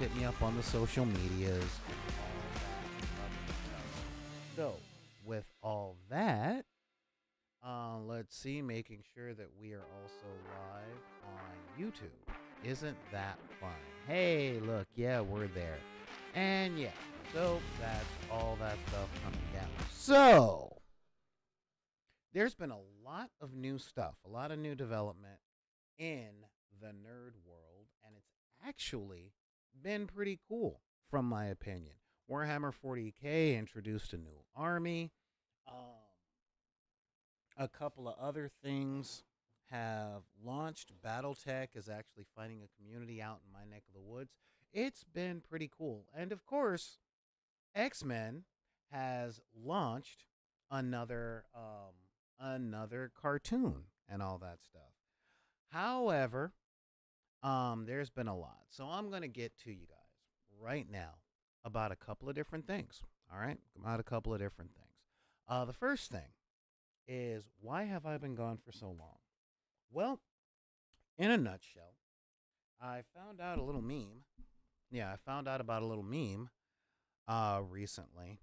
hit me up on the social medias. So, with all that, let's see, making sure that we are also live on YouTube. Isn't that fun? Hey, look, yeah, we're there. And yeah, so that's all that stuff coming down. So, there's been a lot of new stuff, a lot of new development in the nerd world, and it's actually been pretty cool, from my opinion. Warhammer 40K introduced a new army. Um, a couple of other things have launched. Battletech is actually finding a community out in my neck of the woods. It's been pretty cool. And of course, X-Men has launched another cartoon and all that stuff. However, there's been a lot. So I'm going to get to you guys right now about a couple of different things. All right? About a couple of different things. The first thing is, why have I been gone for so long? Well, in a nutshell, I found out a little meme. Yeah, I found out about a little meme recently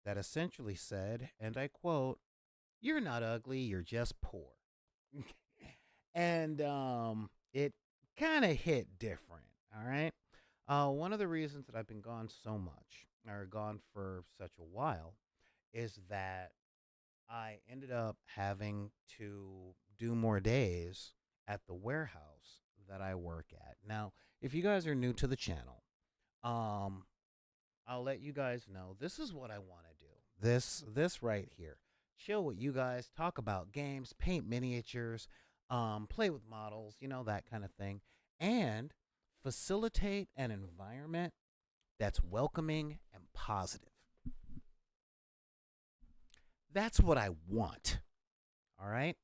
that essentially said, and I quote, "You're not ugly, you're just poor." And it kind of hit different. All right. One of the reasons that I've been gone so much, or gone for such a while, is that I ended up having to do more days at the warehouse that I work at. Now, if you guys are new to the channel, um, I'll let you guys know this is what I want to do. This right here. Chill with you guys, talk about games, paint miniatures, play with models, that kind of thing, and facilitate an environment that's welcoming and positive. That's what I want. All right?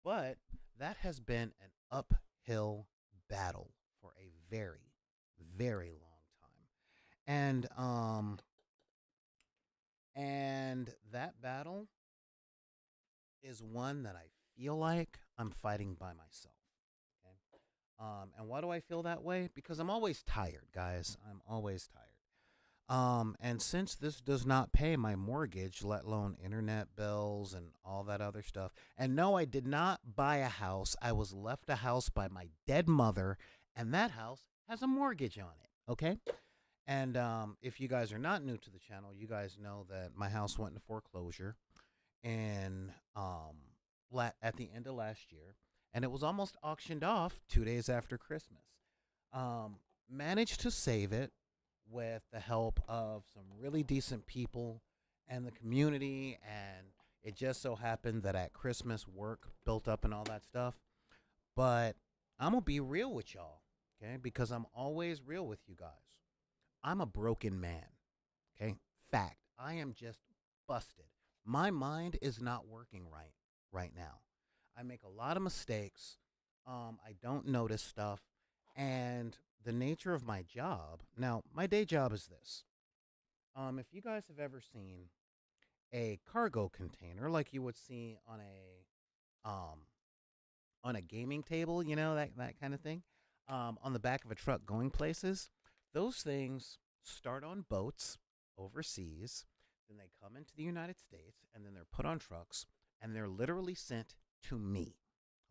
But that has been an uphill battle for a very, very long time. And that battle is one that I feel like I'm fighting by myself. Okay? And why do I feel that way? Because I'm always tired, guys. I'm always tired. And since this does not pay my mortgage, let alone internet bills and all that other stuff, and no, I did not buy a house. I was left a house by my dead mother, and that house has a mortgage on it. Okay. And if you guys are not new to the channel, you guys know that my house went into foreclosure and at the end of last year, and it was almost auctioned off 2 days after Christmas. Managed to save it with the help of some really decent people and the community, and it just so happened that at Christmas work built up and all that stuff. But I'm gonna be real with y'all, okay? Because I'm always real with you guys. I'm a broken man, okay? Fact. I am just busted. My mind is not working right now. I make a lot of mistakes. I don't notice stuff, and the nature of my job. Now, my day job is this. If you guys have ever seen a cargo container, like you would see on a gaming table, that kind of thing, on the back of a truck going places, those things start on boats overseas, then they come into the United States, and then they're put on trucks, and they're literally sent to me.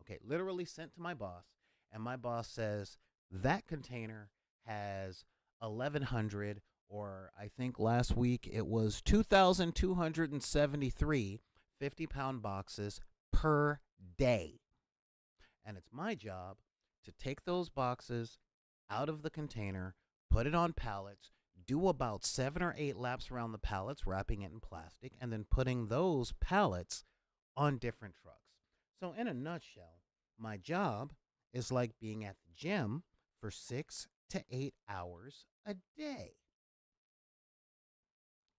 Okay, literally sent to my boss, and my boss says that container has 1,100, or I think last week it was 2,273 50-pound boxes per day. And it's my job to take those boxes out of the container, put it on pallets, do about 7 or 8 laps around the pallets, wrapping it in plastic, and then putting those pallets on different trucks. So, in a nutshell, my job is like being at the gym for 6 to 8 hours a day.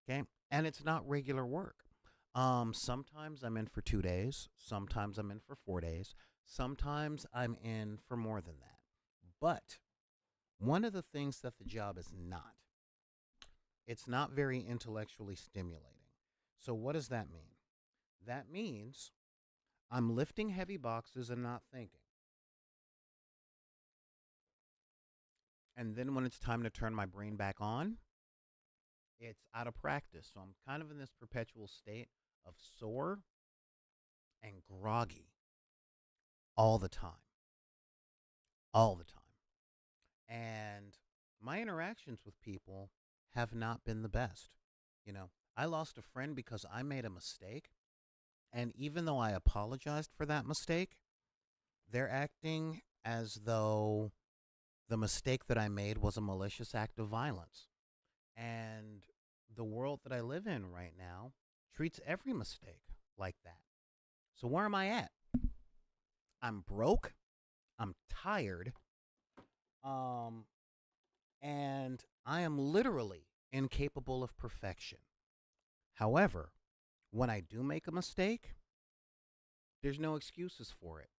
Okay. And it's not regular work. Sometimes I'm in for 2 days. Sometimes I'm in for 4 days. Sometimes I'm in for more than that. But one of the things that the job is not, it's not very intellectually stimulating. So what does that mean? That means I'm lifting heavy boxes and not thinking. And then when it's time to turn my brain back on, it's out of practice. So I'm kind of in this perpetual state of sore and groggy all the time, all the time. And my interactions with people have not been the best. You know, I lost a friend because I made a mistake. And even though I apologized for that mistake, they're acting as though the mistake that I made was a malicious act of violence. And the world that I live in right now treats every mistake like that. So where am I at? I'm broke. I'm tired. Um, and I am literally incapable of perfection. However, when I do make a mistake, there's no excuses for it.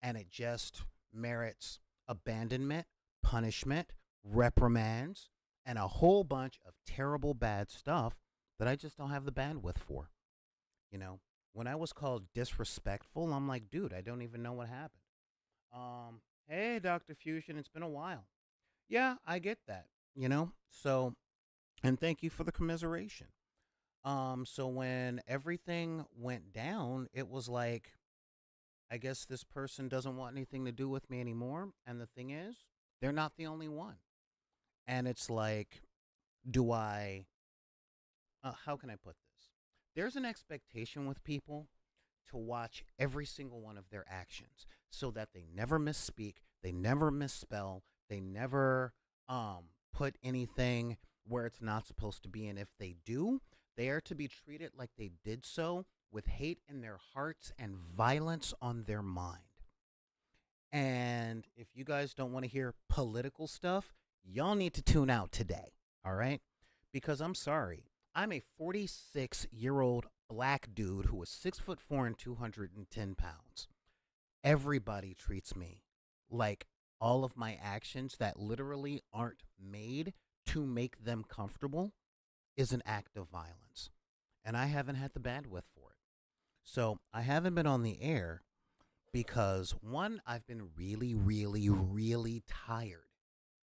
And it just merits abandonment, punishment, reprimands, and a whole bunch of terrible, bad stuff that I just don't have the bandwidth for. You know, when I was called disrespectful, I'm like, dude, I don't even know what happened. Hey, Dr. Fusion, it's been a while. Yeah, I get that, you know? So, and thank you for the commiseration. So when everything went down, it was like, I guess this person doesn't want anything to do with me anymore. And the thing is, they're not the only one. And it's like, do I, how can I put this? There's an expectation with people to watch every single one of their actions so that they never misspeak, they never misspell, they never put anything where it's not supposed to be. And if they do, they are to be treated like they did so with hate in their hearts and violence on their mind. And if you guys don't want to hear political stuff, y'all need to tune out today, all right? Because I'm sorry, I'm a 46-year-old black dude who is 6'4" and 210 pounds. Everybody treats me like all of my actions that literally aren't made to make them comfortable is an act of violence. And I haven't had the bandwidth for it. So I haven't been on the air because one, I've been really, really, really tired.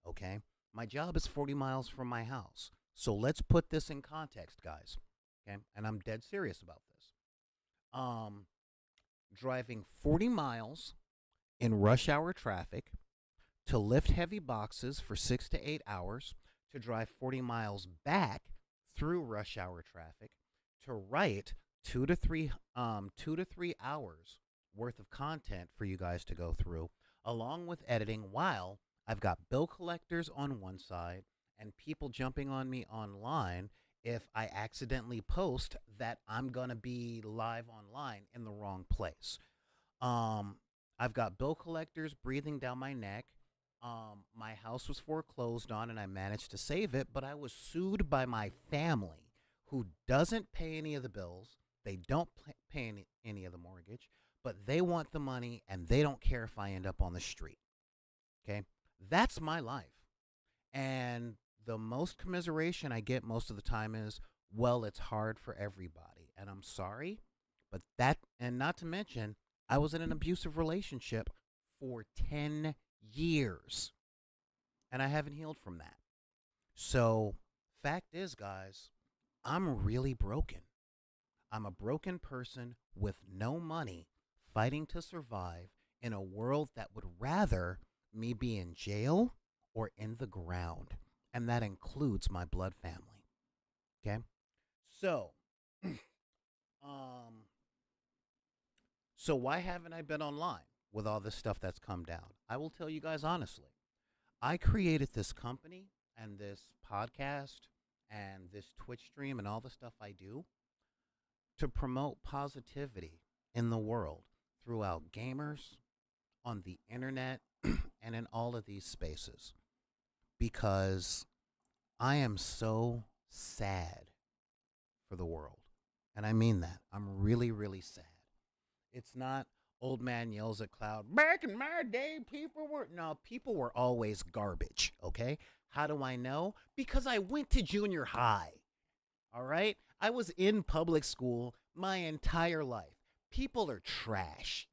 Okay? My job is 40 miles from my house. So let's put this in context, guys. Okay? And I'm dead serious about this. Um, Driving 40 miles in rush hour traffic to lift heavy boxes for 6 to 8 hours, to drive 40 miles back through rush hour traffic, to write 2 to 3 hours worth of content for you guys to go through, along with editing, while I've got bill collectors on one side and people jumping on me online if I accidentally post that I'm going to be live online in the wrong place. Um, I've got bill collectors breathing down my neck. My house was foreclosed on and I managed to save it, but I was sued by my family who doesn't pay any of the bills. They don't pay any of the mortgage, but they want the money and they don't care if I end up on the street. Okay? That's my life. And the most commiseration I get most of the time is, well, it's hard for everybody. And I'm sorry, but that, and not to mention, I was in an abusive relationship for 10 years and I haven't healed from that. So, fact is, guys, I'm really broken. I'm a broken person with no money fighting to survive in a world that would rather me be in jail or in the ground. And that includes my blood family. Okay? So, um, so why haven't I been online with all this stuff that's come down? I will tell you guys honestly. I created this company and this podcast and this Twitch stream and all the stuff I do to promote positivity in the world throughout gamers, on the internet, and in all of these spaces. Because I am so sad for the world. And I mean that. I'm really, really sad. It's not old man yells at cloud. Back in my day, people were. No, people were always garbage, okay? How do I know? Because I went to junior high, all right? I was in public school my entire life. People are trash,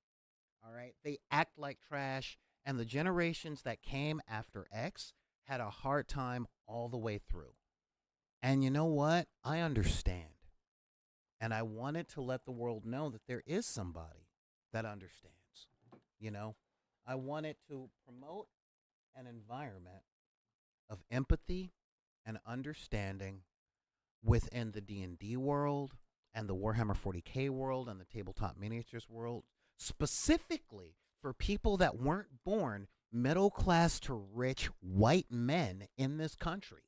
all right? They act like trash. And the generations that came after X had a hard time all the way through. And you know what? I understand. And I wanted to let the world know that there is somebody that understands. You know, I wanted to promote an environment of empathy and understanding within the D&D world and the Warhammer 40K world and the tabletop miniatures world, specifically for people that weren't born middle class to rich white men in this country.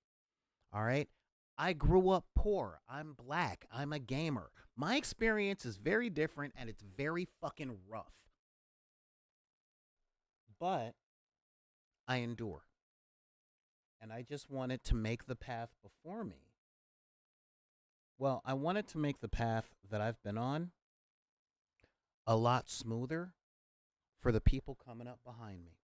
All right? I grew up poor. I'm black. I'm a gamer. My experience is very different and it's very fucking rough. But I endure. And I just wanted to make the path before me. Well, I wanted to make the path that I've been on a lot smoother for the people coming up behind me.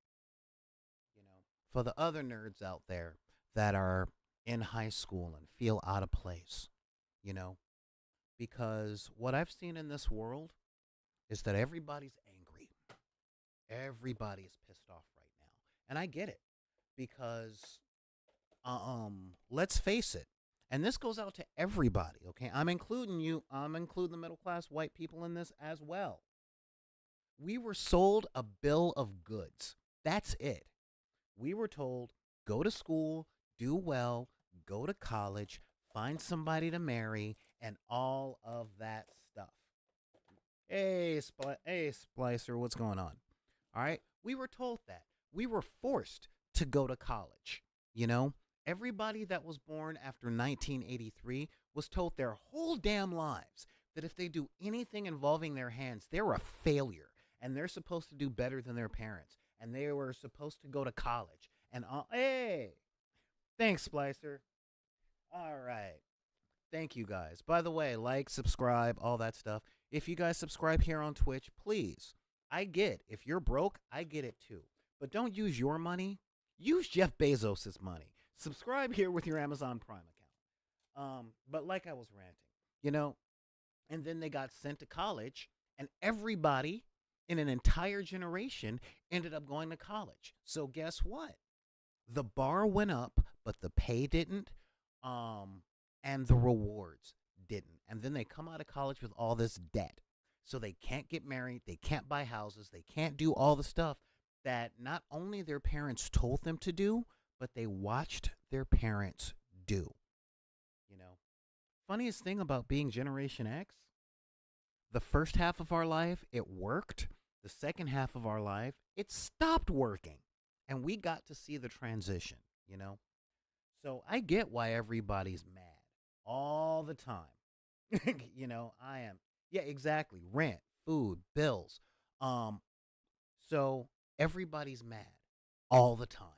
You know, for the other nerds out there that are in high school and feel out of place, you know, because what I've seen in this world is that everybody's angry. Everybody is pissed off right now. And I get it because let's face it. And this goes out to everybody, okay? I'm including you. I'm including the middle class white people in this as well. We were sold a bill of goods. That's it. We were told, go to school, do well, go to college, find somebody to marry, and all of that stuff. Hey, Splicer, what's going on? All right? We were told that. We were forced to go to college, you know? Everybody that was born after 1983 was told their whole damn lives that if they do anything involving their hands, they're a failure and they're supposed to do better than their parents and they were supposed to go to college. And hey, thanks, Splicer. All right. Thank you guys. By the way, like, subscribe, all that stuff. If you guys subscribe here on Twitch, please. I get if you're broke, I get it too. But don't use your money. Use Jeff Bezos' money. Subscribe here with your Amazon Prime account. But like I was ranting, you know, and then they got sent to college, and everybody in an entire generation ended up going to college. So guess what? The bar went up, but the pay didn't, and the rewards didn't. And then they come out of college with all this debt. So they can't get married, they can't buy houses, they can't do all the stuff that not only their parents told them to do, but they watched their parents do. You know, funniest thing about being Generation X, the first half of our life, it worked. The second half of our life, it stopped working. And we got to see the transition, you know. So I get why everybody's mad all the time. You know, I am. Yeah, exactly. Rent, food, bills. So everybody's mad all the time.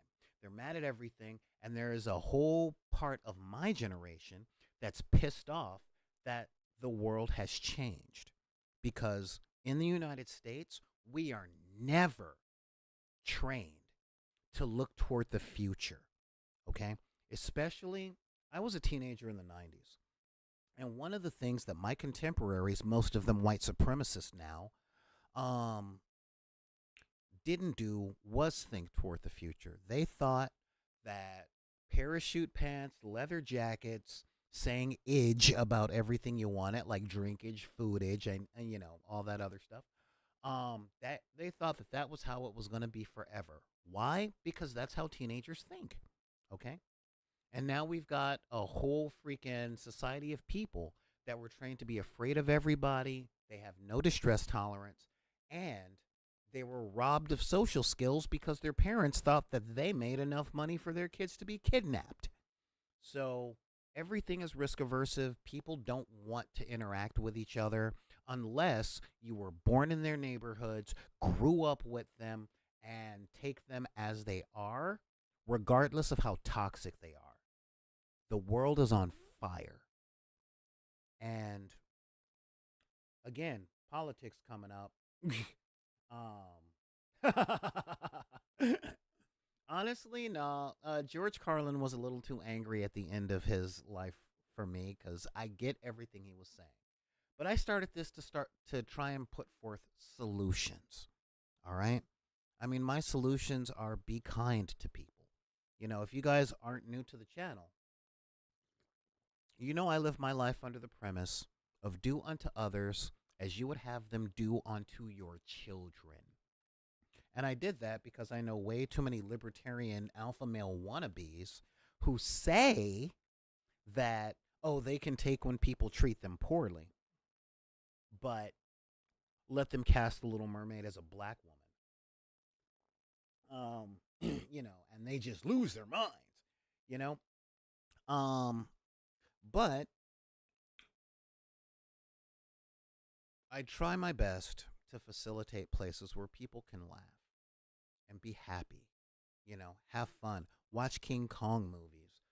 They're mad at everything, and there is a whole part of my generation that's pissed off that the world has changed. Because in the United States, we are never trained to look toward the future, okay? Especially, I was a teenager in the 90s. And one of the things that my contemporaries, most of them white supremacists now, didn't do was think toward the future. They thought that parachute pants, leather jackets, saying idge about everything you wanted, like drinkage, foodage, and you know, all that other stuff. That they thought that that was how it was going to be forever. Why? Because that's how teenagers think. Okay? And now we've got a whole freaking society of people that were trained to be afraid of everybody. They have no distress tolerance, and they were robbed of social skills because their parents thought that they made enough money for their kids to be kidnapped. So everything is risk aversive. People don't want to interact with each other unless you were born in their neighborhoods, grew up with them, and take them as they are, regardless of how toxic they are. The world is on fire. And again, politics coming up. Honestly, no. George Carlin was a little too angry at the end of his life for me because I get everything he was saying. But I started this to try and put forth solutions. All right? I mean, my solutions are be kind to people. If you guys aren't new to the channel, I live my life under the premise of do unto others as you would have them do unto your children. And I did that because I know way too many libertarian alpha male wannabes who say that, oh, they can take when people treat them poorly, but let them cast the Little Mermaid as a black woman. And they just lose their minds, you know? But I try my best to facilitate places where people can laugh and be happy, have fun, watch King Kong movies,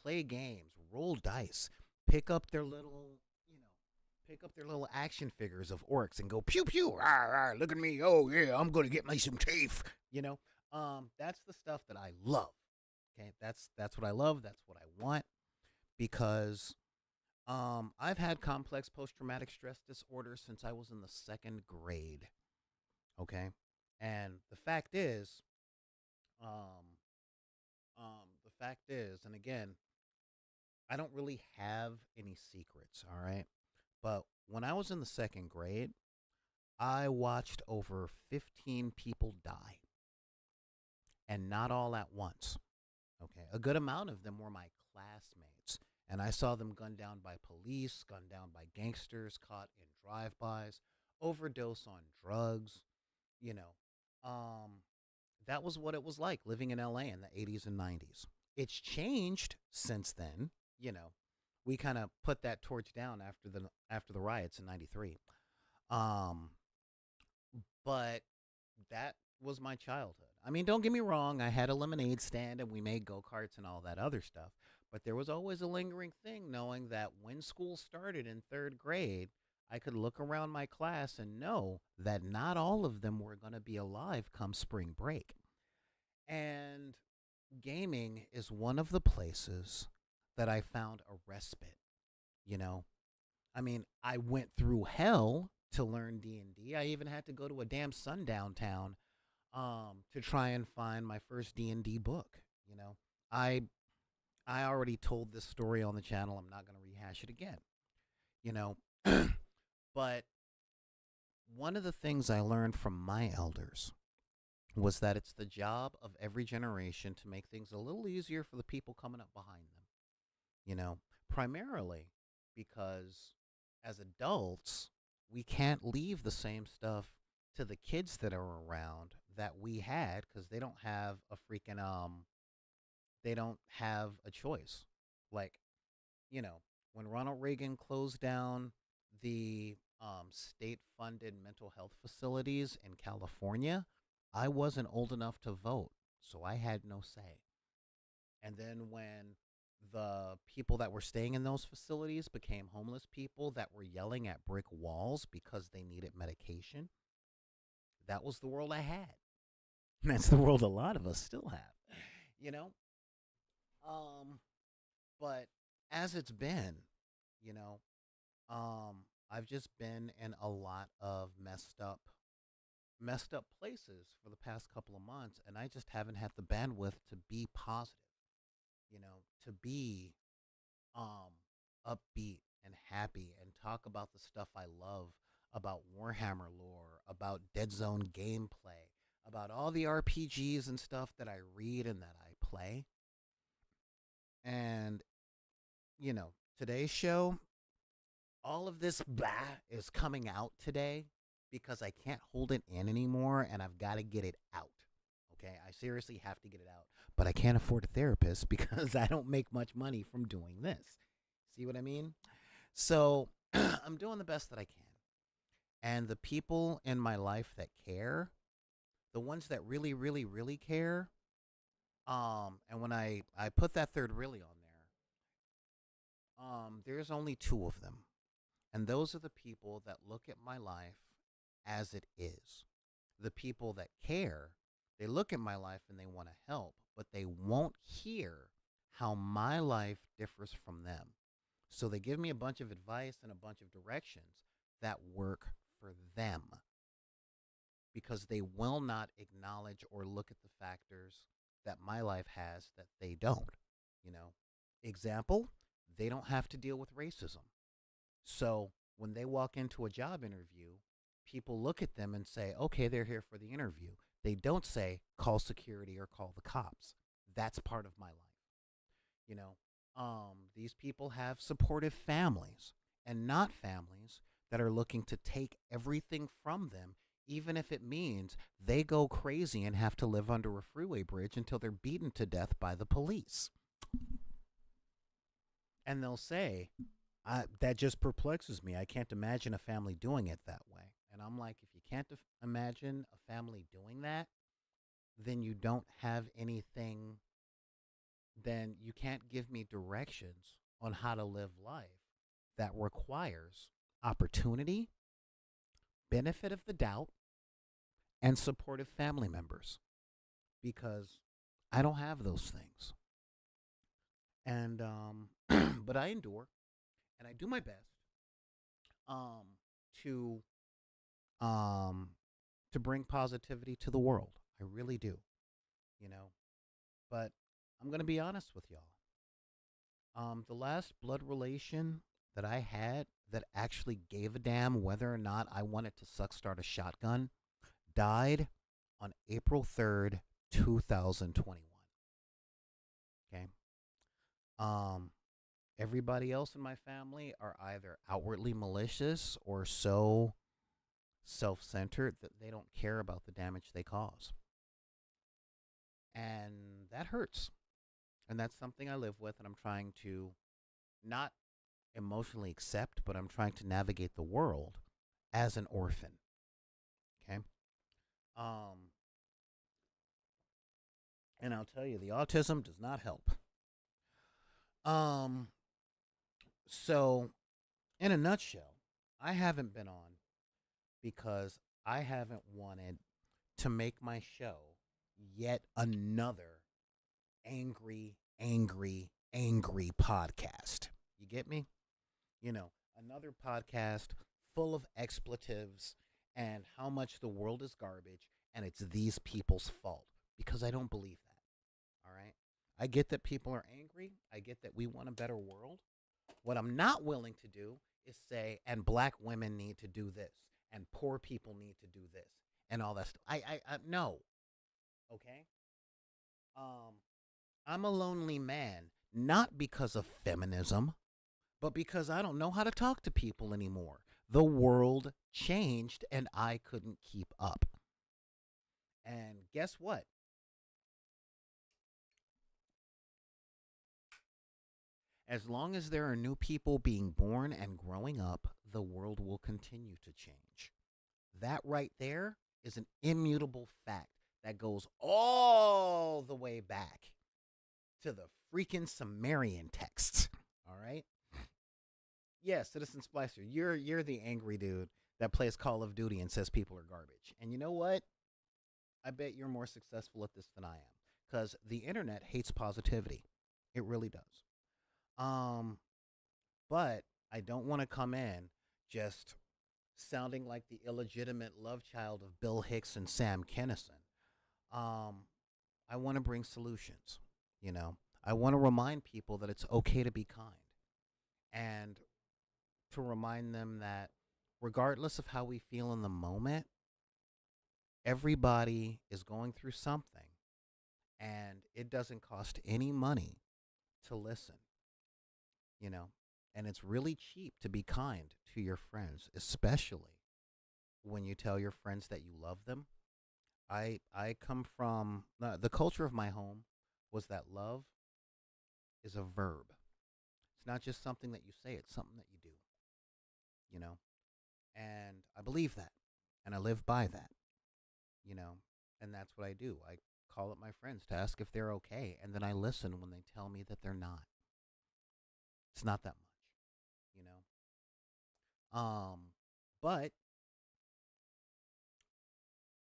play games, roll dice, pick up their little, pick up their little action figures of orcs and go pew pew, rah, rah, look at me, oh yeah, I'm gonna get me some teeth, that's the stuff that I love. Okay, that's what I love. That's what I want because I've had complex post traumatic stress disorder since I was in the second grade. Okay, and um, the fact is, and again, I don't really have any secrets. All right, but when I was in the second grade, I watched over 15 people die, and not all at once. Okay, a good amount of them were my classmates, and I saw them gunned down by police, gunned down by gangsters, caught in drive-bys, overdose on drugs. You know, um, that was what it was like living in LA in the 80s and 90s. It's changed since then. You know, we kind of put that torch down after the riots in '93. Um, but that was my childhood. I mean, don't get me wrong, I had a lemonade stand and we made go karts and all that other stuff. But there was always a lingering thing knowing that when school started in third grade, I could look around my class and know that not all of them were going to be alive come spring break. And gaming is one of the places that I found a respite, you know. I mean, I went through hell to learn D&D. I even had to go to a damn sundown town to try and find my first D&D book, you know. I I already told this story on the channel. I'm not going to rehash it again, you know. But one of the things I learned from my elders was that it's the job of every generation to make things a little easier for the people coming up behind them, primarily because as adults, we can't leave the same stuff to the kids that are around that we had because they don't have a choice. Like, you know, when Ronald Reagan closed down the state funded mental health facilities in California, I wasn't old enough to vote, so I had no say. And then when the people that were staying in those facilities became homeless people that were yelling at brick walls because they needed medication, that was the world I had. That's the world a lot of us still have, you know? Um, but as it's been, you know, I've just been in a lot of messed up places for the past couple of months, and I just haven't had the bandwidth to be positive, to be um upbeat and happy and talk about the stuff I love about Warhammer lore, about Dead Zone gameplay, about all the RPGs and stuff that I read and that I play. And, today's show, all of this blah is coming out today because I can't hold it in anymore and I've got to get it out. Okay, I seriously have to get it out. But I can't afford a therapist because I don't make much money from doing this. See what I mean? So I'm doing the best that I can. And the people in my life that care, the ones that really, really, really care, and when I put that third really on there, there's only two of them. And those are the people that look at my life as it is. The people that care, they look at my life and they want to help, but they won't hear how my life differs from them. So they give me a bunch of advice and a bunch of directions that work for them because they will not acknowledge or look at the factors that my life has that they don't. You know, example, they don't have to deal with racism. So when they walk into a job interview, people look at them and say, okay, they're here for the interview. They don't say, call security or call the cops. That's part of my life. You know, these people have supportive families and not families that are looking to take everything from them, even if it means they go crazy and have to live under a freeway bridge until they're beaten to death by the police. And they'll say, that just perplexes me. I can't imagine a family doing it that way. And I'm like, if you can't imagine a family doing that, then you don't have anything, then you can't give me directions on how to live life that requires opportunity, benefit of the doubt, and supportive family members because I don't have those things. And, but I endure and I do my best um, to um, to bring positivity to the world. I really do, you know. But I'm gonna be honest with y'all. The last blood relation that I had that actually gave a damn whether or not I wanted to suck start a shotgun died on April 3rd, 2021. Okay. Um, Everybody else in my family are either outwardly malicious or so self centered that they don't care about the damage they cause. And that hurts. And that's something I live with, and I'm trying to not emotionally accept, but I'm trying to navigate the world as an orphan. Okay. Um, and I'll tell you, the autism does not help. Um, so, in a nutshell, I haven't been on because I haven't wanted to make my show yet another angry podcast. You get me? You know, another podcast full of expletives and how much the world is garbage and it's these people's fault because I don't believe that. All right? I get that people are angry. I get that we want a better world. What I'm not willing to do is say, and black women need to do this, and poor people need to do this, and all that stuff. No. Okay? Um, I'm a lonely man, not because of feminism, but because I don't know how to talk to people anymore. The world changed and I couldn't keep up. And guess what? As long as there are new people being born and growing up, the world will continue to change. That right there is an immutable fact that goes all the way back to the freaking Sumerian texts. All right? Yeah, Citizen Splicer, you're the angry dude that plays Call of Duty and says people are garbage. And you know what? I bet you're more successful at this than I am because the internet hates positivity. It really does. Um, but I don't want to come in just sounding like the illegitimate love child of Bill Hicks and Sam Kinison. Um, I want to bring solutions. You know, I want to remind people that it's okay to be kind and to remind them that regardless of how we feel in the moment, everybody is going through something and it doesn't cost any money to listen, you know, and it's really cheap to be kind to your friends, especially when you tell your friends that you love them. I come from the culture of my home was that love is a verb. It's not just something that you say, it's something that you do, you know. And I believe that and I live by that, you know. And that's what I do. I call up my friends to ask if they're okay and then I listen when they tell me that they're not. It's not that much, you know. But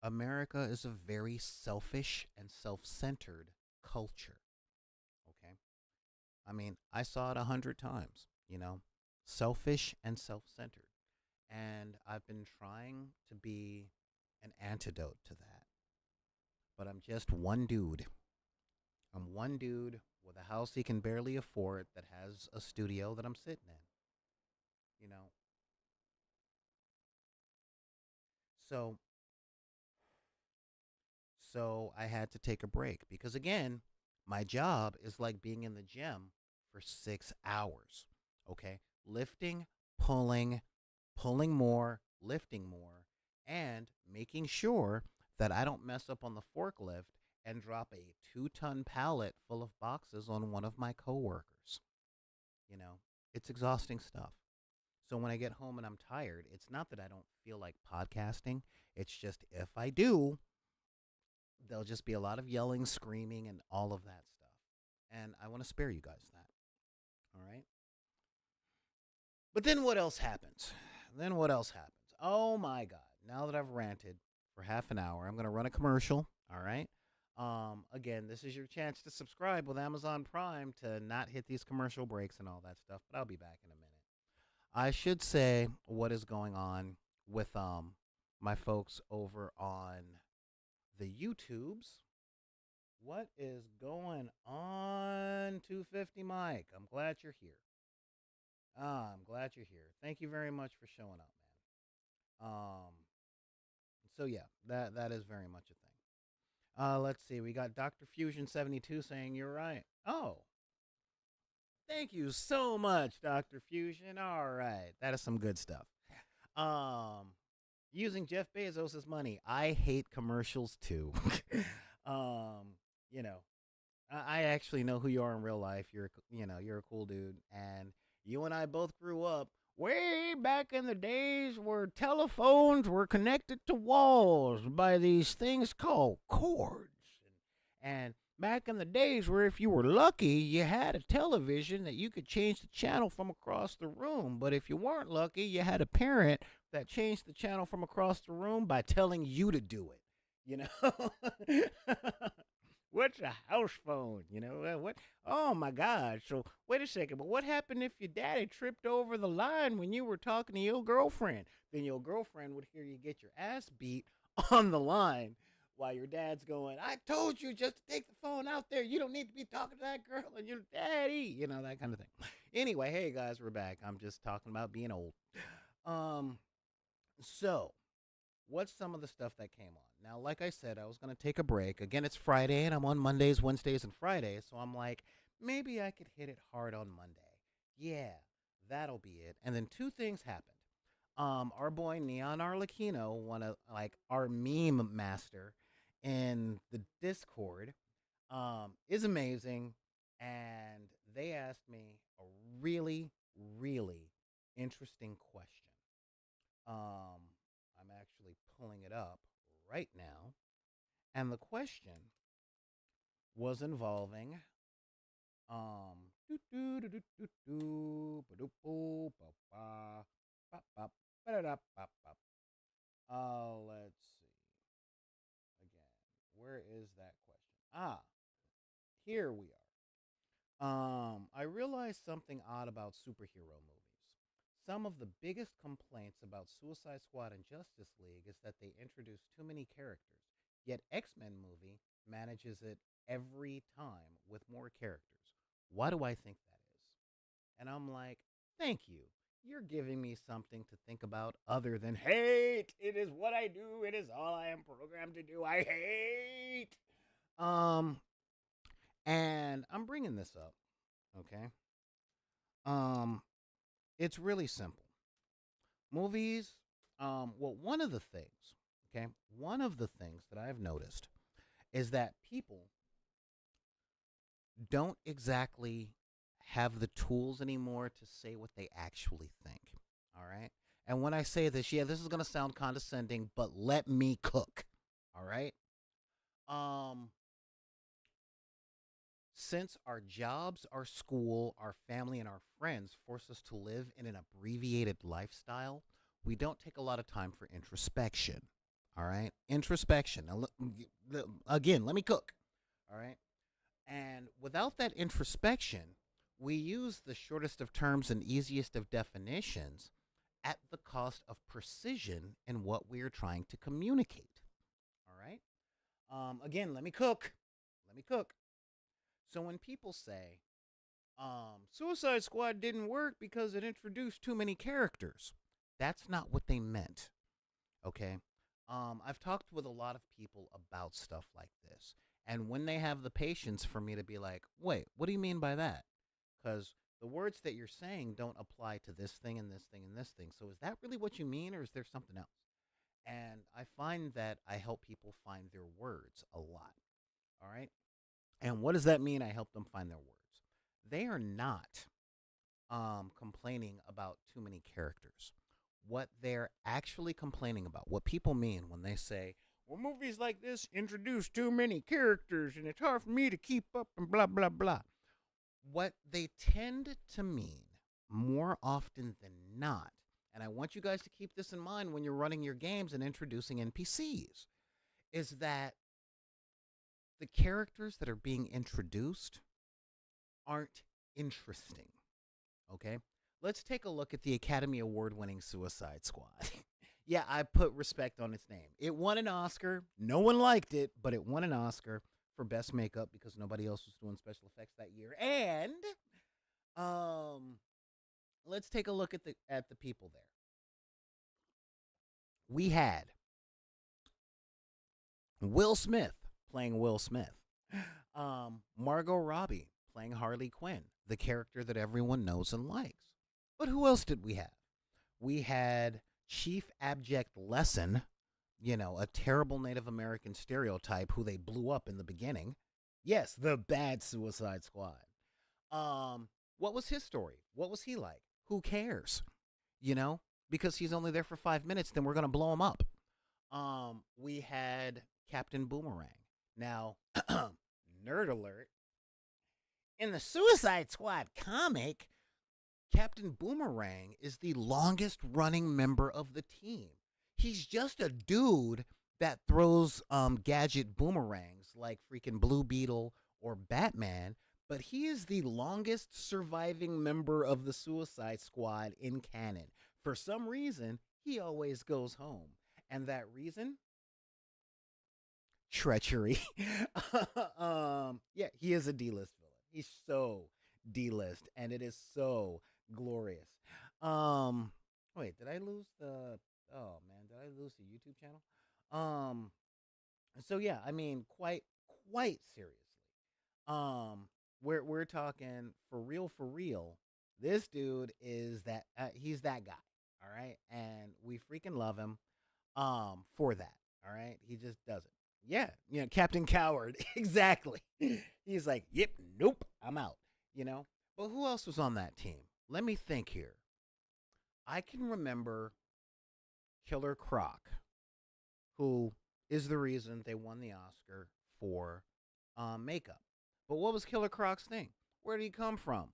America is a very selfish and self-centered culture. Okay. I mean, I saw it 100 times, you know, selfish and self-centered. And I've been trying to be an antidote to that. But I'm just one dude I'm one dude with a house he can barely afford that has a studio that I'm sitting in, you know. So so I had to take a break because again, my job is like being in the gym for 6 hours. Okay? Lifting, pulling, pulling more, lifting more, and making sure that I don't mess up on the forklift and drop a 2-ton pallet full of boxes on one of my coworkers. You know, it's exhausting stuff. So when I get home and I'm tired, it's not that I don't feel like podcasting. It's just if I do, there'll just be a lot of yelling, screaming, and all of that stuff. And I want to spare you guys that. All right. But then what else happens? Then what else happens? Oh my God. Now that I've ranted for half an hour, I'm going to run a commercial. All right. Again, this is your chance to subscribe with Amazon Prime to not hit these commercial breaks and all that stuff. But I'll be back in a minute. I should say what is going on with my folks over on the YouTubes. What is going on, 250 Mike? I'm glad you're here. I'm glad you're here. Thank you very much for showing up, man. So yeah, that is very much a thing. Let's see. We got Dr. Fusion 72 saying you're right. Oh, thank you so much, Dr. Fusion. All right, that is some good stuff. Um, Using Jeff Bezos' money. I hate commercials too. um, you know, I actually know who you are in real life. You're a cool dude, and you and I both grew up way back in the days where telephones were connected to walls by these things called cords, and back in the days where if you were lucky, you had a television that you could change the channel from across the room, but if you weren't lucky, you had a parent that changed the channel from across the room by telling you to do it. You know. What's a house phone? What? Oh my God! So wait a second. But what happened if your daddy tripped over the line when you were talking to your girlfriend? Then your girlfriend would hear you get your ass beat on the line while your dad's going, "I told you just to take the phone out there. You don't need to be talking to that girl and your daddy." That kind of thing. Anyway, hey guys, we're back. I'm just talking about being old. Um, so what's some of the stuff that came on? Now, like I said, I was going to take a break. Again, it's Friday, and I'm on Mondays, Wednesdays, and Fridays. So I'm like, maybe I could hit it hard on Monday. Yeah, that'll be it. And then two things happened. Our boy Neon Arlecchino, one of like our meme master in the Discord, is amazing. And they asked me a really, really interesting question. I'm actually pulling it up right now. And the question was involving let's see. Again, where is that question? Here we are. I realized something odd about superhero movies. Some of the biggest complaints about Suicide Squad and Justice League is that they introduce too many characters. Yet X-Men movie manages it every time with more characters. Why do I think that is? And I'm like, thank you. You're giving me something to think about other than hate. It is what I do. It is all I am programmed to do. I hate. Um, and I'm bringing this up, okay? Um, it's really simple. Movies, one of the things, okay, one of the things that I've noticed is that people don't exactly have the tools anymore to say what they actually think. All right. And when I say this, yeah, this is going to sound condescending, but let me cook. All right. Um, since our jobs, our school, our family, and our friends force us to live in an abbreviated lifestyle, we don't take a lot of time for introspection. All right. Introspection. Now, again, let me cook. All right. And without that introspection, we use the shortest of terms and easiest of definitions at the cost of precision in what we are trying to communicate. All right. Again, let me cook. Let me cook. So when people say, Suicide Squad didn't work because it introduced too many characters, that's not what they meant. Okay. I've talked with a lot of people about stuff like this. And when they have the patience for me to be like, wait, what do you mean by that? Because the words that you're saying don't apply to this thing and this thing and this thing. So is that really what you mean, or is there something else? And I find that I help people find their words a lot. All right. And what does that mean? I help them find their words. They are not complaining about too many characters. What they're actually complaining about, what people mean when they say, well, movies like this introduce too many characters and it's hard for me to keep up and blah, blah, blah. What they tend to mean more often than not, and I want you guys to keep this in mind when you're running your games and introducing NPCs, is that the characters that are being introduced aren't interesting. Okay? Let's take a look at the Academy Award winning Suicide Squad. Yeah, I put respect on its name. It won an Oscar. No one liked it, but it won an Oscar for best makeup because nobody else was doing special effects that year. And let's take a look at the people there. We had Will Smith playing Will Smith. Margot Robbie playing Harley Quinn, the character that everyone knows and likes. But who else did we have? We had Chief Abject Lesson, a terrible Native American stereotype who they blew up in the beginning. Yes, the bad Suicide Squad. What was his story? What was he like? Who cares? Because he's only there for 5 minutes, then we're going to blow him up. We had Captain Boomerang. Now, nerd alert. In the Suicide Squad comic, Captain Boomerang is the longest running member of the team. He's just a dude that throws gadget boomerangs like freaking Blue Beetle or Batman, but he is the longest surviving member of the Suicide Squad in canon. For some reason, he always goes home. And that reason? Treachery. Yeah, he is a D-list villain. He's so D-list, and it is so glorious. Wait, did I lose the? Oh man, did I lose the YouTube channel? So yeah, I mean, quite seriously. We're talking for real, for real. This dude is that he's that guy, all right, and we freaking love him, for that, all right. He just does it. Yeah, Captain Coward, exactly. He's like, yep, nope, I'm out. But who else was on that team? Let me think here. I can remember Killer Croc, who is the reason they won the Oscar for makeup. But what was Killer Croc's thing? Where did he come from?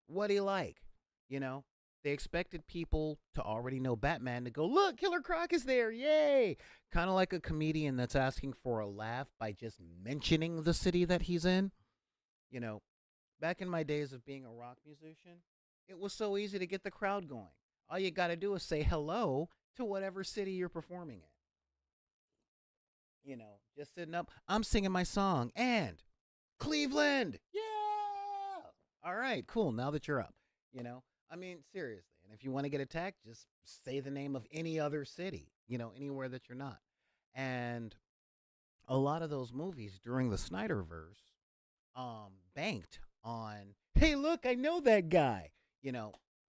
What did he like? They expected people to already know Batman to go, look, Killer Croc is there, yay! Kind of like a comedian that's asking for a laugh by just mentioning the city that he's in. Back in my days of being a rock musician, it was so easy to get the crowd going. All you got to do is say hello to whatever city you're performing in. Just sitting up, I'm singing my song, and Cleveland, yeah! All right, cool, now that you're up, I mean, seriously. And if you want to get attacked, just say the name of any other city, anywhere that you're not. And a lot of those movies during the Snyderverse banked on, hey, look, I know that guy,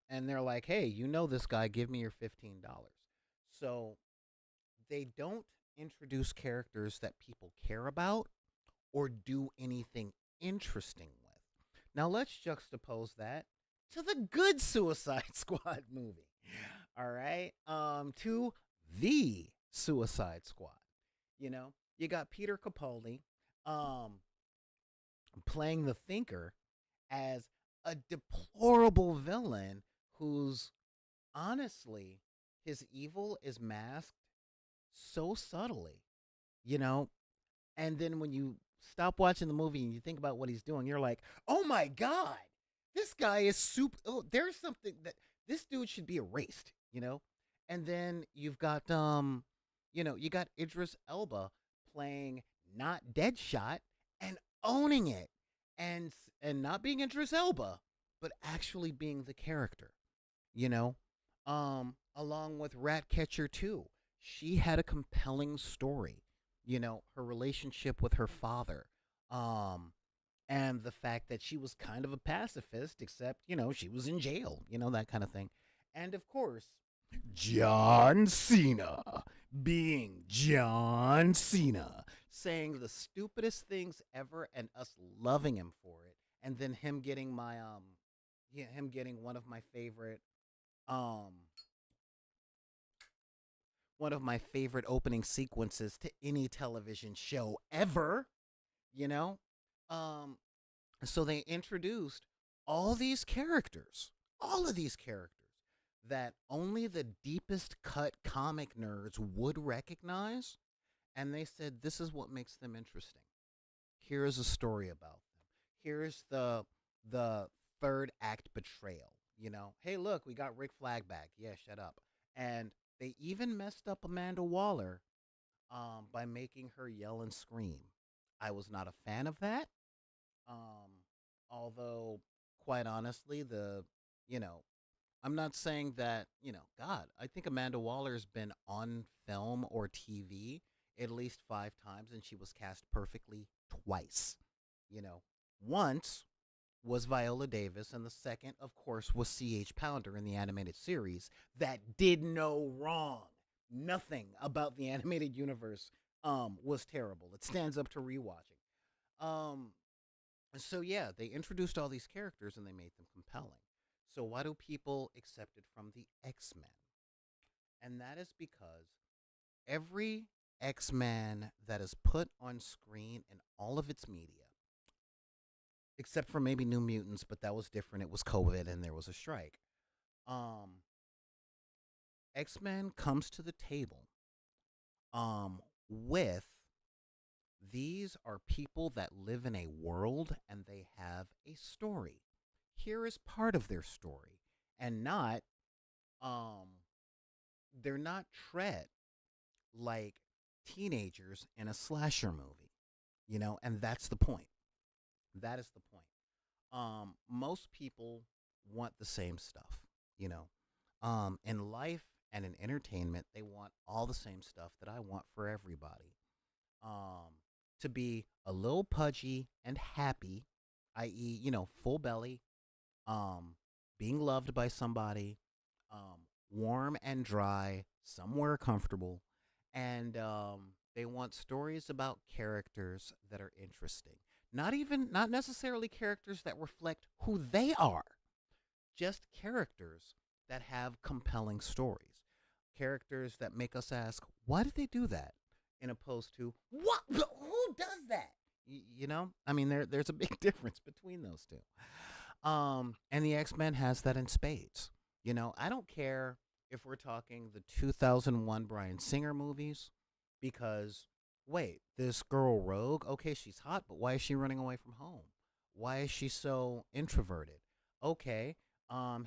and they're like, hey, this guy, give me your $15. So they don't introduce characters that people care about or do anything interesting with. Now let's juxtapose that to the good Suicide Squad movie. All right. To the Suicide Squad. You got Peter Capaldi playing the Thinker as a deplorable villain who's honestly, his evil is masked so subtly, you know? And then when you stop watching the movie and you think about what he's doing, you're like, oh my God, this guy is super. Oh, there's something that this dude should be erased. And then you've got, you got Idris Elba playing not Deadshot and owning it. and not being Idris Elba, but actually being the character. You know, along with Ratcatcher too, she had a compelling story. You know, her relationship with her father, um, and the fact that she was kind of a pacifist, except she was in jail. That kind of thing, and of course, John Cena being John Cena, saying the stupidest things ever and us loving him for it, and then him getting him getting um one of my favorite opening sequences to any television show ever, you know? Um so they introduced all these characters, all of these characters that only the deepest cut comic nerds would recognize, and they said this is what makes them interesting. Here is a story about them. Here's the third act betrayal. Hey, look, we got Rick Flag back. Yeah, shut up. And they even messed up Amanda Waller by making her yell and scream. I was not a fan of that. Um, Although, quite honestly, you know, I'm not saying that, God, I think Amanda Waller's been on film or TV at least 5 times, and she was cast perfectly twice. You know, once was Viola Davis, and the second, of course, was C.H. Pounder in the animated series that did no wrong. Nothing about the animated universe was terrible. It stands up to rewatching. Um, so yeah, they introduced all these characters and they made them compelling. So why do people accept it from the X-Men? And that is because every X-Man that is put on screen in all of its media, except for maybe New Mutants, but that was different. It was COVID and there was a strike. Um, X-Men comes to the table with these are people that live in a world and they have a story. Here is part of their story, and not um they're not tread like teenagers in a slasher movie, and that's the point. That is the point. Most people want the same stuff, you know. In life and in entertainment, they want all the same stuff that I want for everybody. Um, to be a little pudgy and happy, i.e., full belly, um, being loved by somebody, warm and dry, somewhere comfortable, and they want stories about characters that are interesting. Not necessarily characters that reflect who they are, just characters that have compelling stories, characters that make us ask, why did they do that? In opposed to, what? Who does that? I mean, there's a big difference between those two. And the X Men has that in spades. I don't care if we're talking the 2001 Bryan Singer movies, because wait, this girl Rogue, okay, she's hot, but why is she running away from home? Why is she so introverted? Okay,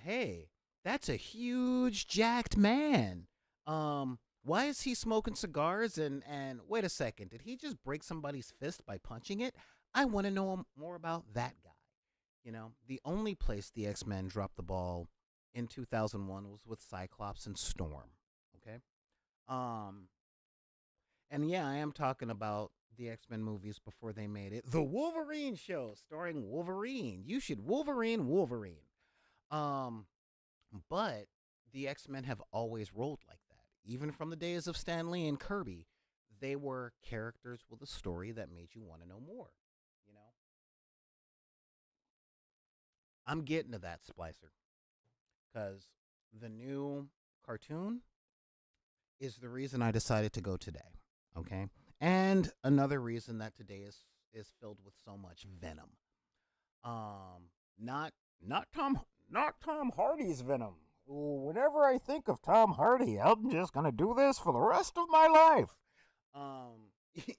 hey, that's a huge jacked man. Why is he smoking cigars? And wait a second, did he just break somebody's fist by punching it? I want to know more about that guy. The only place the X Men dropped the ball in 2001 was with Cyclops and Storm. Okay. Um, and yeah, I am talking about the X Men movies before they made it. The Wolverine show starring Wolverine. You should Wolverine. Um, but the X Men have always rolled like that. Even from the days of Stan Lee and Kirby, they were characters with a story that made you want to know more. You know, I'm getting to that, Splicer, because the new cartoon is the reason I decided to go today. Okay, and another reason that today is filled with so much venom. Um, not not Tom Hardy's venom. Whenever I think of Tom Hardy, I'm just gonna do this for the rest of my life. Um,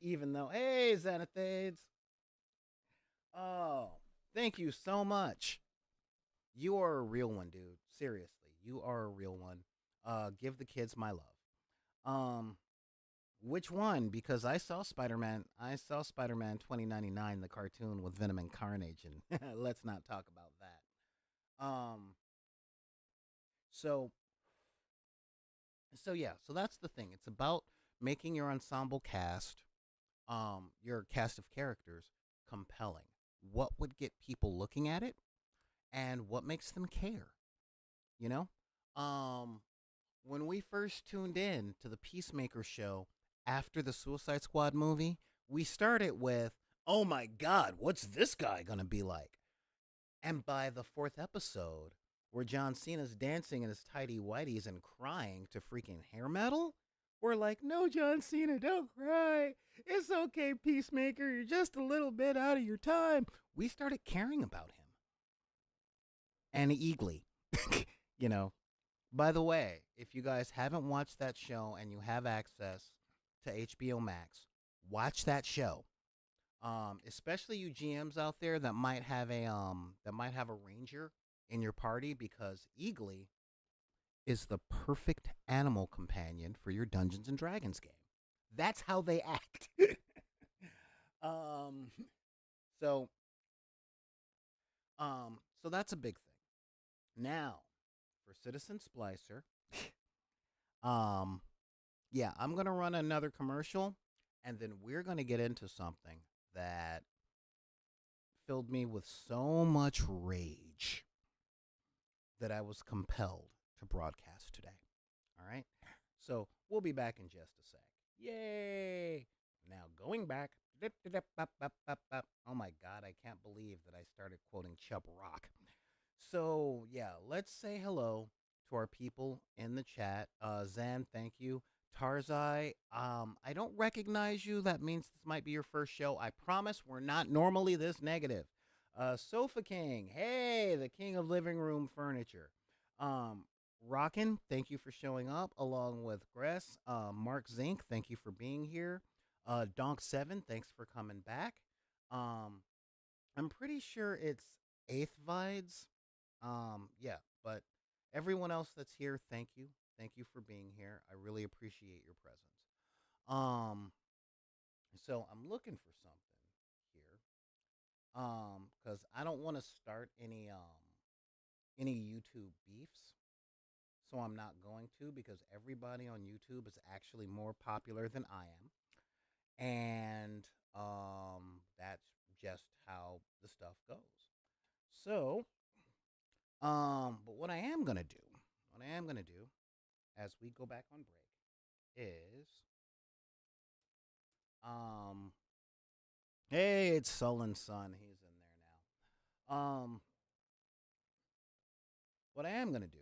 even though, hey, Xanathades, oh, thank you so much. You are a real one, dude. Seriously, you are a real one. Give the kids my love. Um, Which one? Because I saw Spider-Man. I saw Spider-Man 2099, the cartoon with Venom and Carnage, and let's not talk about that. So yeah. So that's the thing. It's about making your ensemble cast, your cast of characters, compelling. What would get people looking at it, and what makes them care? You know, um, when we first tuned in to the Peacemaker show after the Suicide Squad movie, we started with, "Oh my God, what's this guy gonna be like?" And by the fourth episode, where John Cena's dancing in his tidy whities and crying to freaking hair metal, we're like, "No, John Cena, don't cry. It's okay, Peacemaker. You're just a little bit out of your time." We started caring about him and Eagly, you know. By the way, if you guys haven't watched that show and you have access to HBO Max, watch that show. Especially you GMs out there that might have a ranger in your party, because Eagly is the perfect animal companion for your Dungeons and Dragons game. That's how they act. um, so so that's a big thing. Now, for Citizen Splicer, um, yeah, I'm gonna run another commercial, and then we're gonna get into something that filled me with so much rage that I was compelled to broadcast today. All right. So we'll be back in just a sec. Yay! Now going back. Oh my God, I can't believe that I started quoting Chubb Rock. So yeah, let's say hello to our people in the chat. Zan, thank you. Tarzai, I don't recognize you. That means this might be your first show. I promise we're not normally this negative. Sofa King, hey, the king of living room furniture. Um, Rockin, thank you for showing up, along with Gress. Mark Zink, thank you for being here. Donk7, thanks for coming back. Um, I'm pretty sure it's Eighth Vides. Yeah, but everyone else that's here, thank you. Thank you for being here. I really appreciate your presence. Um, so I'm looking for something here. Because I don't want to start any YouTube beefs. So I'm not going to, because everybody on YouTube is actually more popular than I am. And that's just how the stuff goes. So, but what I am gonna do as we go back on break is, um, hey, it's Sullen's son. He's in there now. What I am gonna do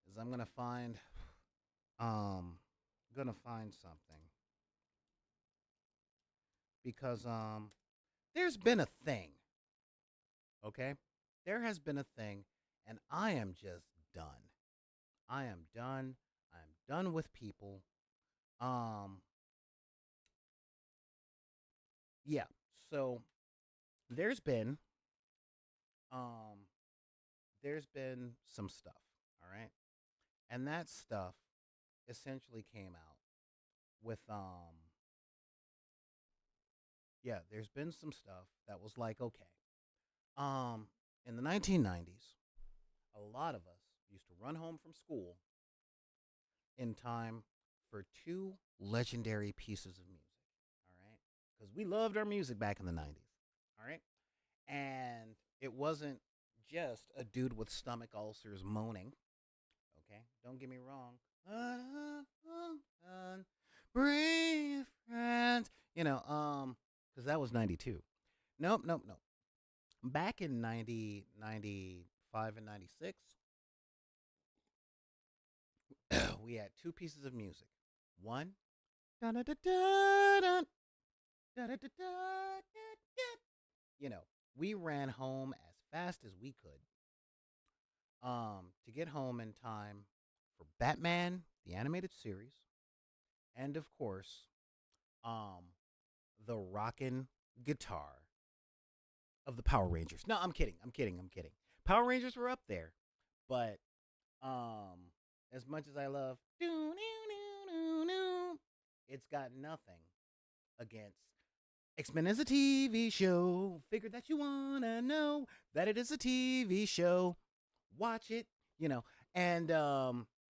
is um, gonna find something, because there's been a thing, okay? There has been a thing, and I am just done. I am done. I'm done with people. Um, yeah. So there's been um there's been some stuff, all right? And that stuff essentially came out with yeah, there's been some stuff that was like, okay. Um in the 1990s, a lot of us used to run home from school in time for two legendary pieces of music, all right? Cuz we loved our music back in the 90s, all right? And it wasn't just a dude with stomach ulcers moaning. Okay, don't get me wrong. Breathe, friends. Because that was 92. Nope, nope, nope. Back in 95 and 96, we had two pieces of music. One, you know, we ran home as fast as we could, to get home in time for Batman, the animated series, and of course, um, the rockin' guitar of the Power Rangers. No, I'm kidding. I'm kidding. I'm kidding. Power Rangers were up there, but um, as much as I love, It's got nothing against X-Men is a TV show. Figure that you wanna know that it is a TV show. Watch it, you know. And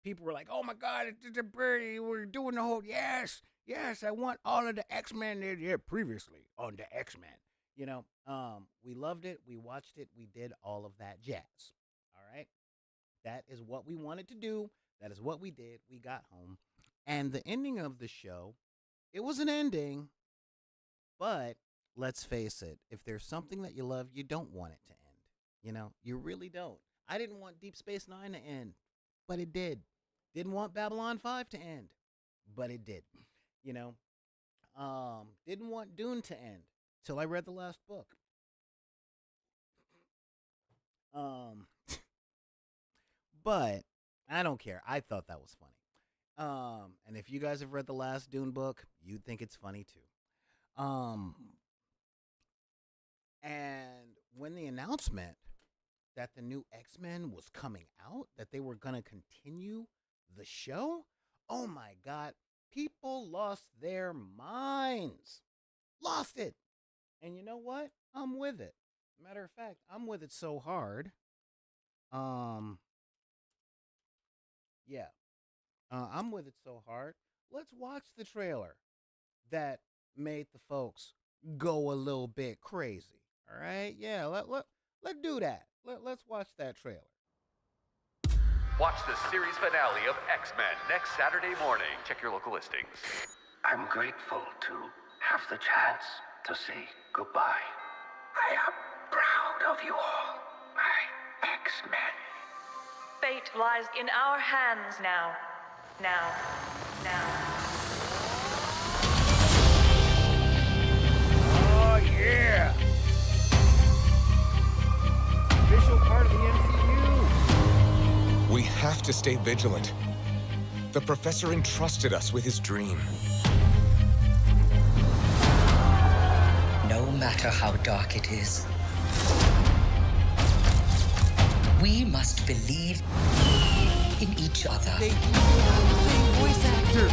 people were like, "Oh my God, it's a birdie. We're doing the whole yes. I want all of the X-Men there previously on the X-Men." We loved it. We watched it. We did all of that jazz. All right, that is what we wanted to do. That is what we did. We got home, and the ending of the show, it was an ending, but let's face it, if there's something that you love, you don't want it to end. You really don't. I didn't want Deep Space Nine to end, but it did. Didn't want Babylon 5 to end, but it did. You know, didn't want Dune to end till I read the last book. Um, but I don't care. I thought that was funny. And if you guys have read the last Dune book, you'd think it's funny too. Um, and when the announcement that the new X-Men was coming out, that they were going to continue the show, oh my God, people lost their minds. Lost it. And you know what? I'm with it. Matter of fact, I'm with it so hard. Um, yeah, I'm with it so hard. Let's watch the trailer that made the folks go a little bit crazy. All right? Yeah, let's do that. Let's watch that trailer. Watch the series finale of X-Men next Saturday morning. Check your local listings. I'm grateful to have the chance to say goodbye. I am proud of you all, my X-Men. Fate lies in our hands now. Now. Oh, yeah! Official part of the MCU. We have to stay vigilant. The professor entrusted us with his dream. No matter how dark it is, we must believe in each other. They use the same voice actor.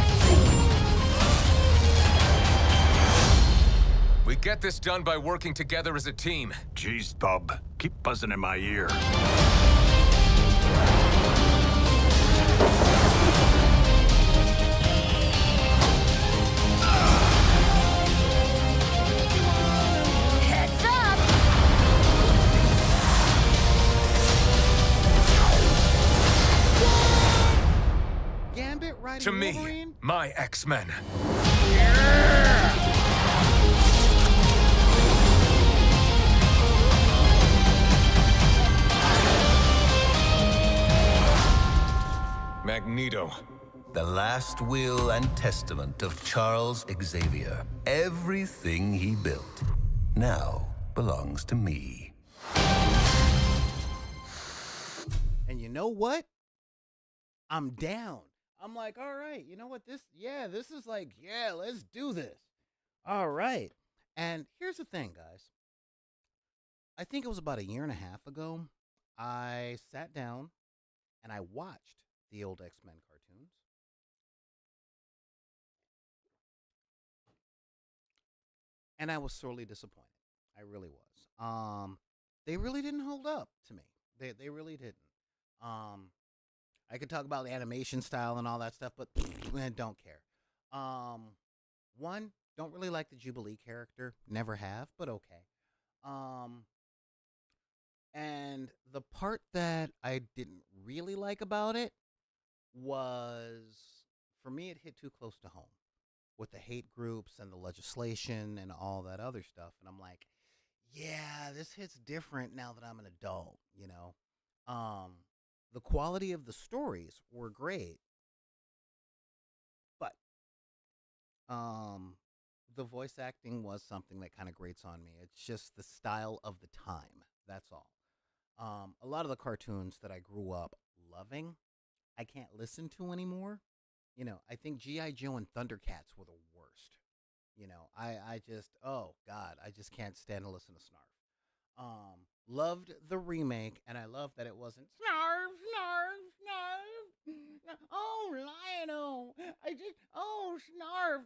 We get this done by working together as a team. Jeez, Bob, keep buzzing in my ear. Heads up! Gambit riding To me, Wolverine? my X-Men. Magneto. The last will and testament of Charles Xavier. Everything he built now belongs to me. And you know what? I'm down. I'm like, all right, you know what? This is like, let's do this. All right. And here's the thing, guys. I think it was about a year and a half ago, I sat down and I watched the old X-Men cartoons. And I was sorely disappointed. I really was. They really didn't hold up to me. They really didn't. I could talk about the animation style and all that stuff, but don't care. One, don't really like the Jubilee character. Never have, but okay. And the part that I didn't really like about it was, for me, it hit too close to home with the hate groups and the legislation and all that other stuff. And I'm like, yeah, this hits different now that I'm an adult, you know? The quality of the stories were great, but the voice acting was something that kind of grates on me. It's just the style of the time. That's all. A lot of the cartoons that I grew up loving, I can't listen to anymore. I think G.I. Joe and Thundercats were the worst. I just, oh God, I just can't stand to listen to Snarf. Loved the remake, and I love that it wasn't snarf, snarf, snarf. Oh, Lionel, snarf.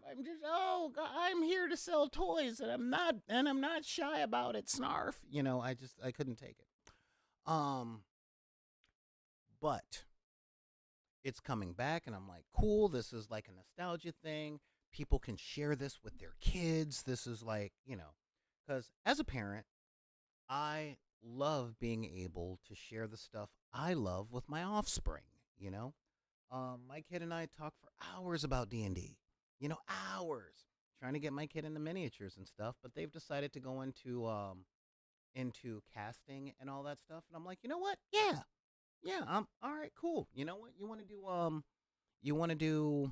I'm here to sell toys, and I'm not shy about it, snarf. I couldn't take it. But it's coming back, and I'm like, cool. This is like a nostalgia thing. People can share this with their kids. This is like, because as a parent, I love being able to share the stuff I love with my offspring. You know, my kid and I talk for hours about D&D. Hours trying to get my kid into miniatures and stuff. But they've decided to go into casting and all that stuff. And I'm like, you know what? Yeah. I'm all right. Cool. You know what? You want to do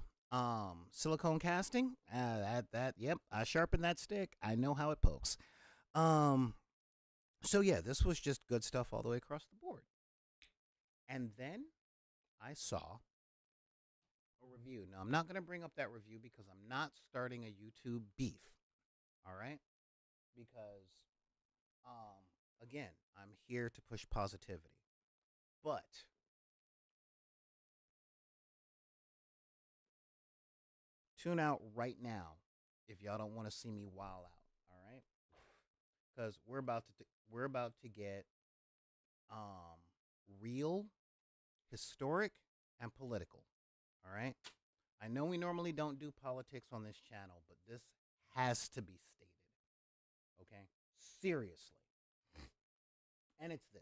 silicone casting? Yep. I sharpen that stick. I know how it pokes. So yeah, this was just good stuff all the way across the board. And then I saw a review. Now I'm not going to bring up that review because I'm not starting a YouTube beef. All right? Because again, I'm here to push positivity. But tune out right now if y'all don't want to see me wild out, all right? Cuz we're about to get real, historic, and political, all right? I know we normally don't do politics on this channel, but this has to be stated. Okay? Seriously. And it's this.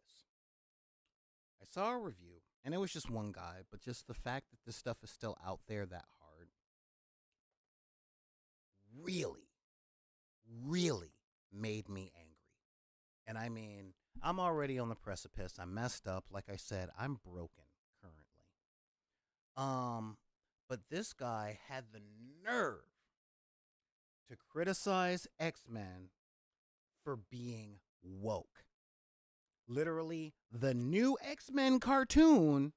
I saw a review, and it was just one guy, but just the fact that this stuff is still out there that hard really, really made me angry. And I mean, I'm already on the precipice. I'm messed up. Like I said, I'm broken currently. But this guy had the nerve to criticize X-Men for being woke. Literally, the new X-Men cartoon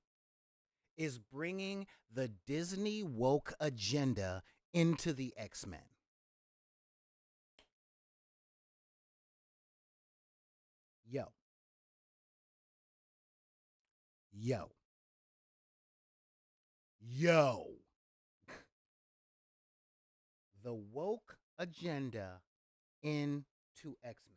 is bringing the Disney woke agenda into the X-Men. Yo. The woke agenda into X-Men.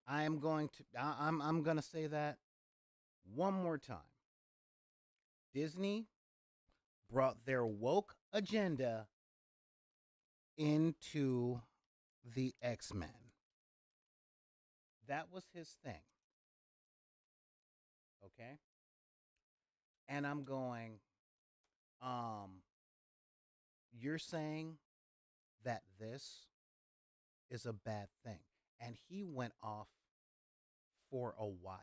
I'm going to say that one more time. Disney brought their woke agenda into the X-Men. That was his thing. Okay? And I'm going, you're saying that this is a bad thing. And he went off for a while.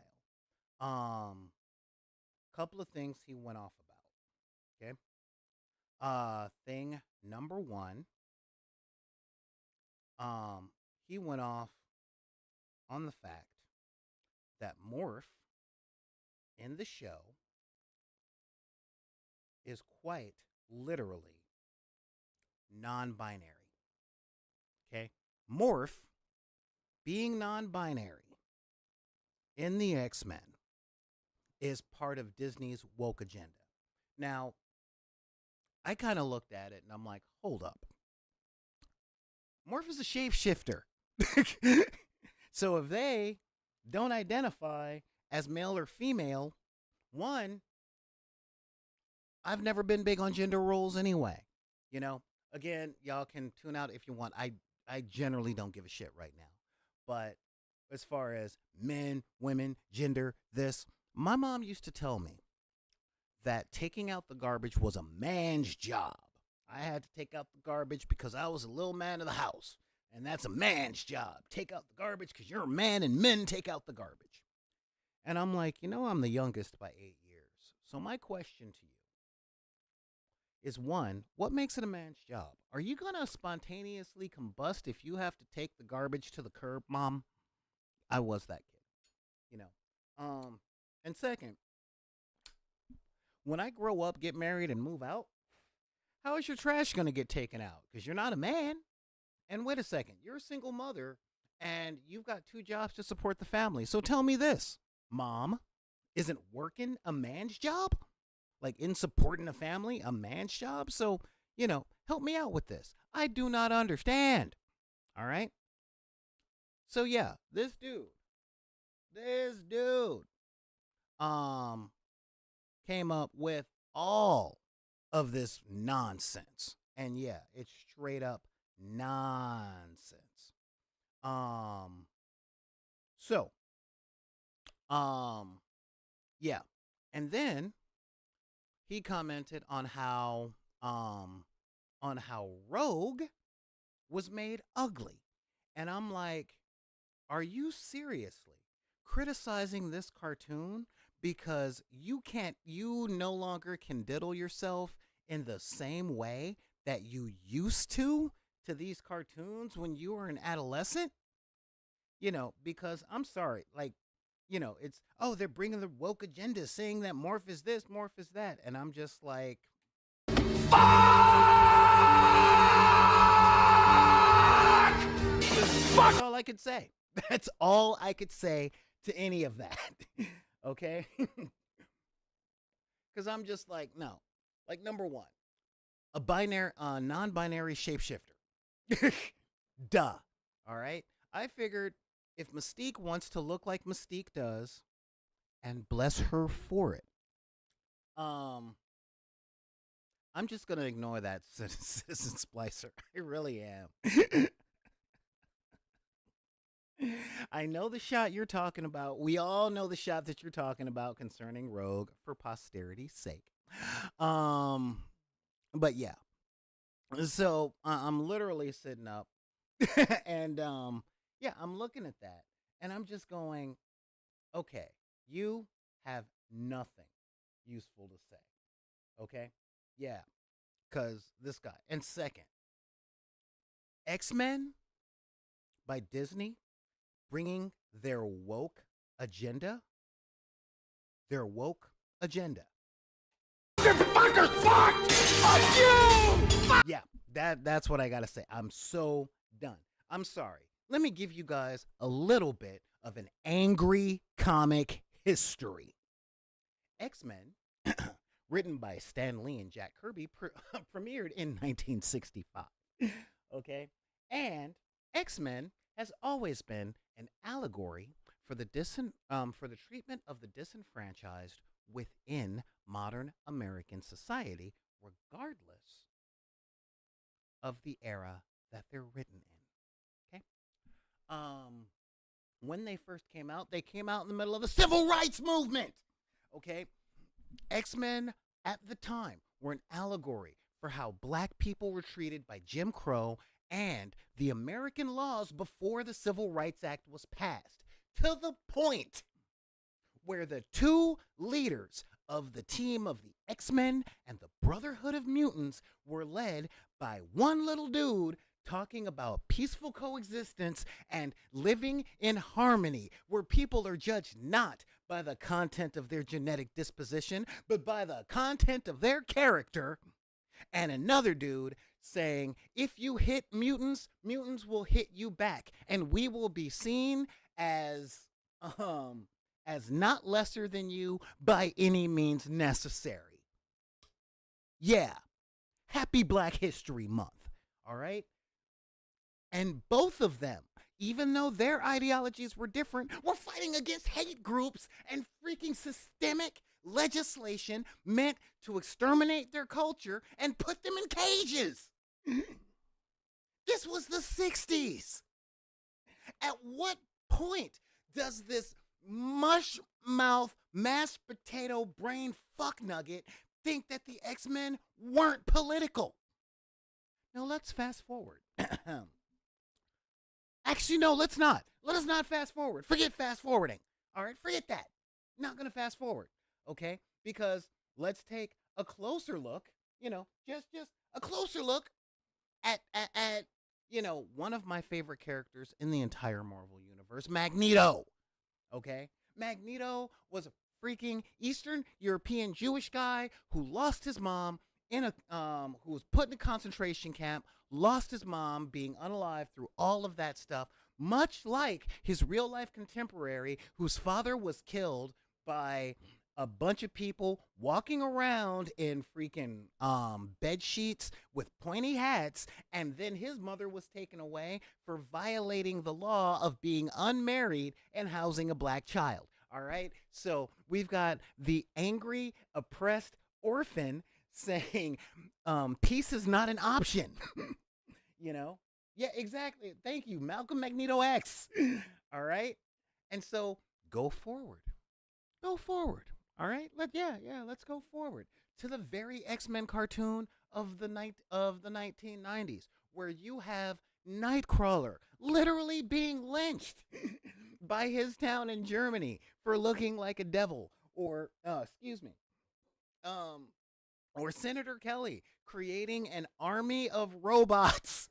Couple of things he went off about. Okay? Thing number one, he went off on the fact that Morph in the show is quite literally non-binary. Okay? Morph being non-binary in the X-Men is part of Disney's woke agenda. Now, I kind of looked at it and I'm like, hold up. Morph is a shapeshifter. So if they don't identify as male or female, one, I've never been big on gender roles anyway. Again, y'all can tune out if you want. I generally don't give a shit right now. But as far as men, women, gender, this, my mom used to tell me that taking out the garbage was a man's job. I had to take out the garbage because I was a little man of the house. And that's a man's job. Take out the garbage because you're a man and men take out the garbage. And I'm like, I'm the youngest by 8 years. So my question to you is, one, what makes it a man's job? Are you going to spontaneously combust if you have to take the garbage to the curb, Mom? I was that kid, And second, when I grow up, get married, and move out, how is your trash going to get taken out? Because you're not a man. And wait a second, you're a single mother and you've got 2 jobs to support the family. So tell me this, mom, isn't working a man's job? Like in supporting a family, a man's job? So, help me out with this. I do not understand. All right? So yeah, this dude um came up with all of this nonsense. And yeah, it's straight up nonsense. Um so um yeah. And then he commented on how Rogue was made ugly. And I'm like, are you seriously criticizing this cartoon because you no longer can diddle yourself in the same way that you used to these cartoons when you were an adolescent? Because I'm sorry, like, it's, oh, they're bringing the woke agenda saying that morph is this, morph is that. And I'm just like, that's all I could say. That's all I could say to any of that. Okay? Because I'm just like, no. Like, number one, a non-binary shapeshifter. Duh. All right? I figured if Mystique wants to look like Mystique does, and bless her for it, I'm just gonna ignore that citizen splicer. I really am. I know the shot you're talking about. We all know the shot that you're talking about concerning Rogue for posterity's sake. But yeah. So I'm literally sitting up and yeah, I'm looking at that and I'm just going, okay, you have nothing useful to say. Okay? Yeah. Cuz this guy. And second, X-Men by Disney bringing their woke agenda. Their woke agenda. Yeah, that's what I gotta say. I'm so done. I'm sorry. Let me give you guys a little bit of an angry comic history. X-Men, written by Stan Lee and Jack Kirby, premiered in 1965. Okay? And X-Men has always been an allegory for the treatment of the disenfranchised within modern American society, regardless of the era that they're written in. Okay? When they first came out, they came out in the middle of the civil rights movement. Okay? X-Men at the time were an allegory for how black people were treated by Jim Crow and the American laws before the Civil Rights Act was passed, to the point where the 2 leaders of the team of the X-Men and the Brotherhood of Mutants were led by one little dude talking about peaceful coexistence and living in harmony, where people are judged not by the content of their genetic disposition, but by the content of their character. And another dude saying, if you hit mutants, mutants will hit you back, and we will be seen as not lesser than you by any means necessary. Yeah. Happy Black History Month. All right? And both of them, even though their ideologies were different, were fighting against hate groups and freaking systemic legislation meant to exterminate their culture and put them in cages. This was the 60s. At what point does this mush mouth, mashed potato brain fuck nugget think that the X-Men weren't political? Now let's fast forward. Actually, no, let's not. Let us not fast forward. Forget fast forwarding. All right, forget that. Not going to fast forward, okay? Because let's take a closer look, just a closer look at one of my favorite characters in the entire Marvel universe, Magneto. Okay? Magneto was a freaking Eastern European Jewish guy who lost his mom who was put in a concentration camp, lost his mom, being unalive through all of that stuff, much like his real life contemporary, whose father was killed by a bunch of people walking around in freaking bed sheets with pointy hats, and then his mother was taken away for violating the law of being unmarried and housing a black child. All right, so we've got the angry, oppressed orphan saying peace is not an option. you know yeah, exactly, thank you, Malcolm Magneto X. All right, and so go forward, go forward. All right, let's go forward to the very X-Men cartoon of the 1990s, where you have Nightcrawler literally being lynched by his town in Germany for looking like a devil, or excuse me, um or Senator Kelly creating an army of robots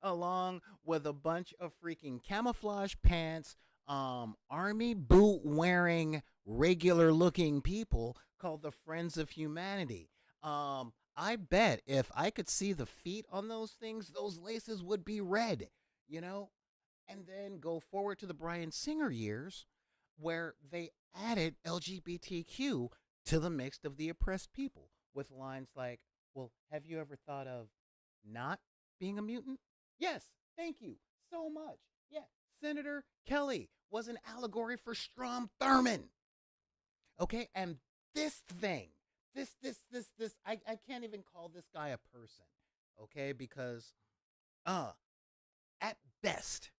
along with a bunch of freaking camouflage pants, army boot wearing regular looking people called the Friends of Humanity. I bet if I could see the feet on those things, those laces would be red, you know? And then go forward to the Bryan Singer years, where they added LGBTQ to the mix of the oppressed people with lines like, well, have you ever thought of not being a mutant? Yes, thank you so much. Yeah, Senator Kelly was an allegory for Strom Thurmond. Okay, and this thing, this, I can't even call this guy a person, okay, because at best,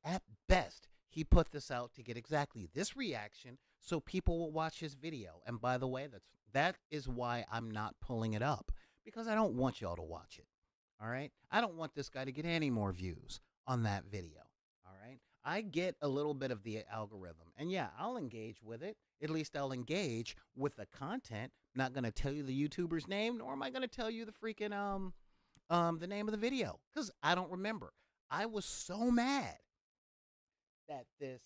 at best, he put this out to get exactly this reaction so people will watch his video. And by the way, that is why I'm not pulling it up, because I don't want y'all to watch it. All right? I don't want this guy to get any more views on that video. All right? I get a little bit of the algorithm. And yeah, I'll engage with it. At least I'll engage with the content. I'm not going to tell you the YouTuber's name, nor am I going to tell you the freaking the name of the video, cuz I don't remember. I was so mad that this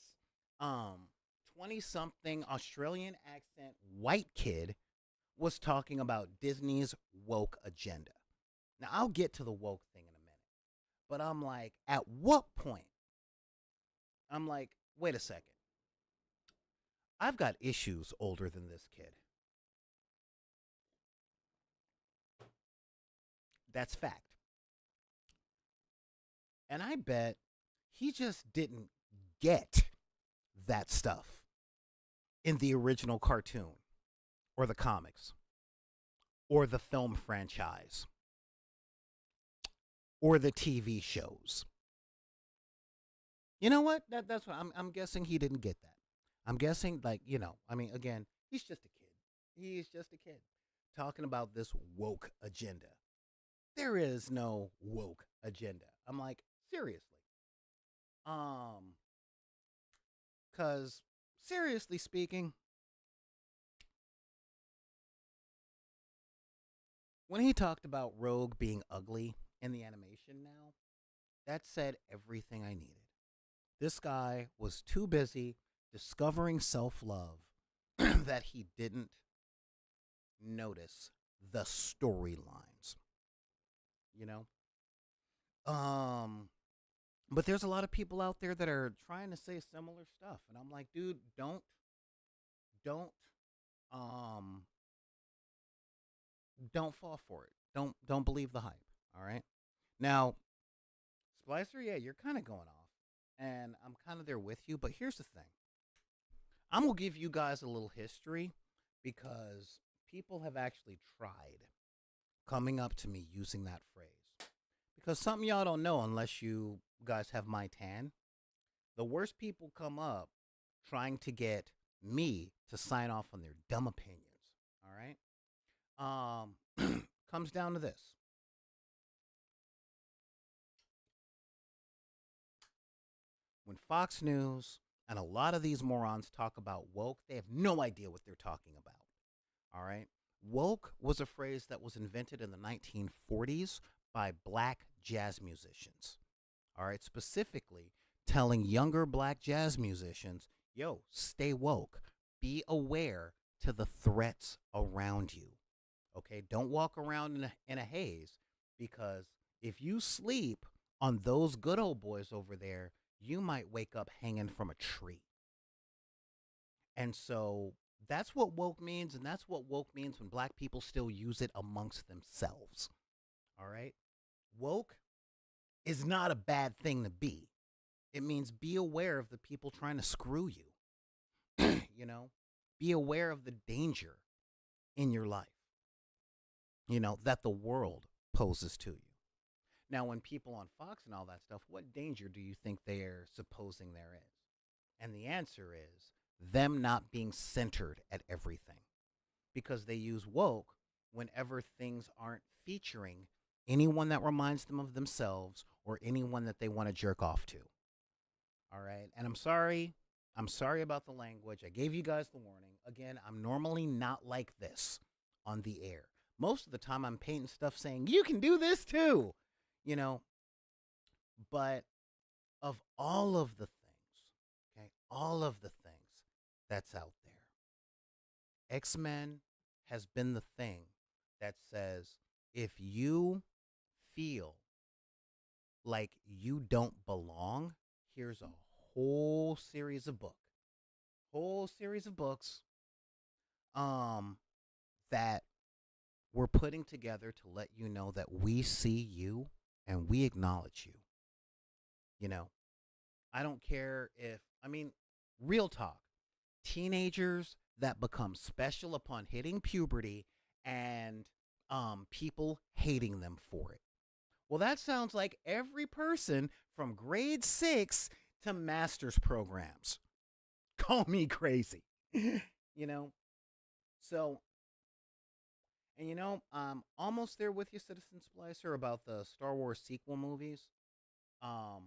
20-something Australian accent white kid was talking about Disney's woke agenda. Now, I'll get to the woke thing in a minute, but I'm like, at what point? I'm like, wait a second. I've got issues older than this kid. That's fact. And I bet he just didn't get that stuff in the original cartoon or the comics or the film franchise or the TV shows. You know what? That's what I'm guessing he didn't get that. I'm guessing, like, again, he's just a kid. He's just a kid talking about this woke agenda. There is no woke agenda. I'm like, seriously. Cause seriously speaking, when he talked about Rogue being ugly in the animation now, that said everything I needed. This guy was too busy discovering self-love that he didn't notice the storylines. You know? But there's a lot of people out there that are trying to say similar stuff, and I'm like, dude, don't fall for it. Don't believe the hype. All right. Now, Splicer, yeah, you're kind of going off, and I'm kind of there with you. But here's the thing: I'm gonna give you guys a little history, because people have actually tried coming up to me using that phrase. Because something y'all don't know, unless you guys have my tan, the worst people come up trying to get me to sign off on their dumb opinions. All right? Comes down to this. When Fox News and a lot of these morons talk about woke, they have no idea what they're talking about. All right? Woke was a phrase that was invented in the 1940s by black jazz musicians. All right, specifically telling younger black jazz musicians, yo, stay woke, be aware to the threats around you. Okay, don't walk around in a haze, because if you sleep on those good old boys over there, you might wake up hanging from a tree. And so that's what woke means, and that's what woke means when black people still use it amongst themselves. All right? Woke is not a bad thing to be. It means be aware of the people trying to screw you. You know, be aware of the danger in your life, that the world poses to you. Now, when people on Fox and all that stuff, what danger do you think they're supposing there is? And the answer is them not being centered at everything, because they use woke whenever things aren't featuring anyone that reminds them of themselves or anyone that they want to jerk off to. All right. And I'm sorry. I'm sorry about the language. I gave you guys the warning. Again, I'm normally not like this on the air. Most of the time, I'm painting stuff saying, you can do this too, But of all of the things, okay, all of the things that's out there, X-Men has been the thing that says, if you feel like you don't belong, here's a whole series of books that we're putting together to let you know that we see you and we acknowledge you. I don't care real talk, teenagers that become special upon hitting puberty, and people hating them for it. Well, that sounds like every person from grade 6 to master's programs. Call me crazy. So, and I'm almost there with you, Citizen Splicer, about the Star Wars sequel movies. I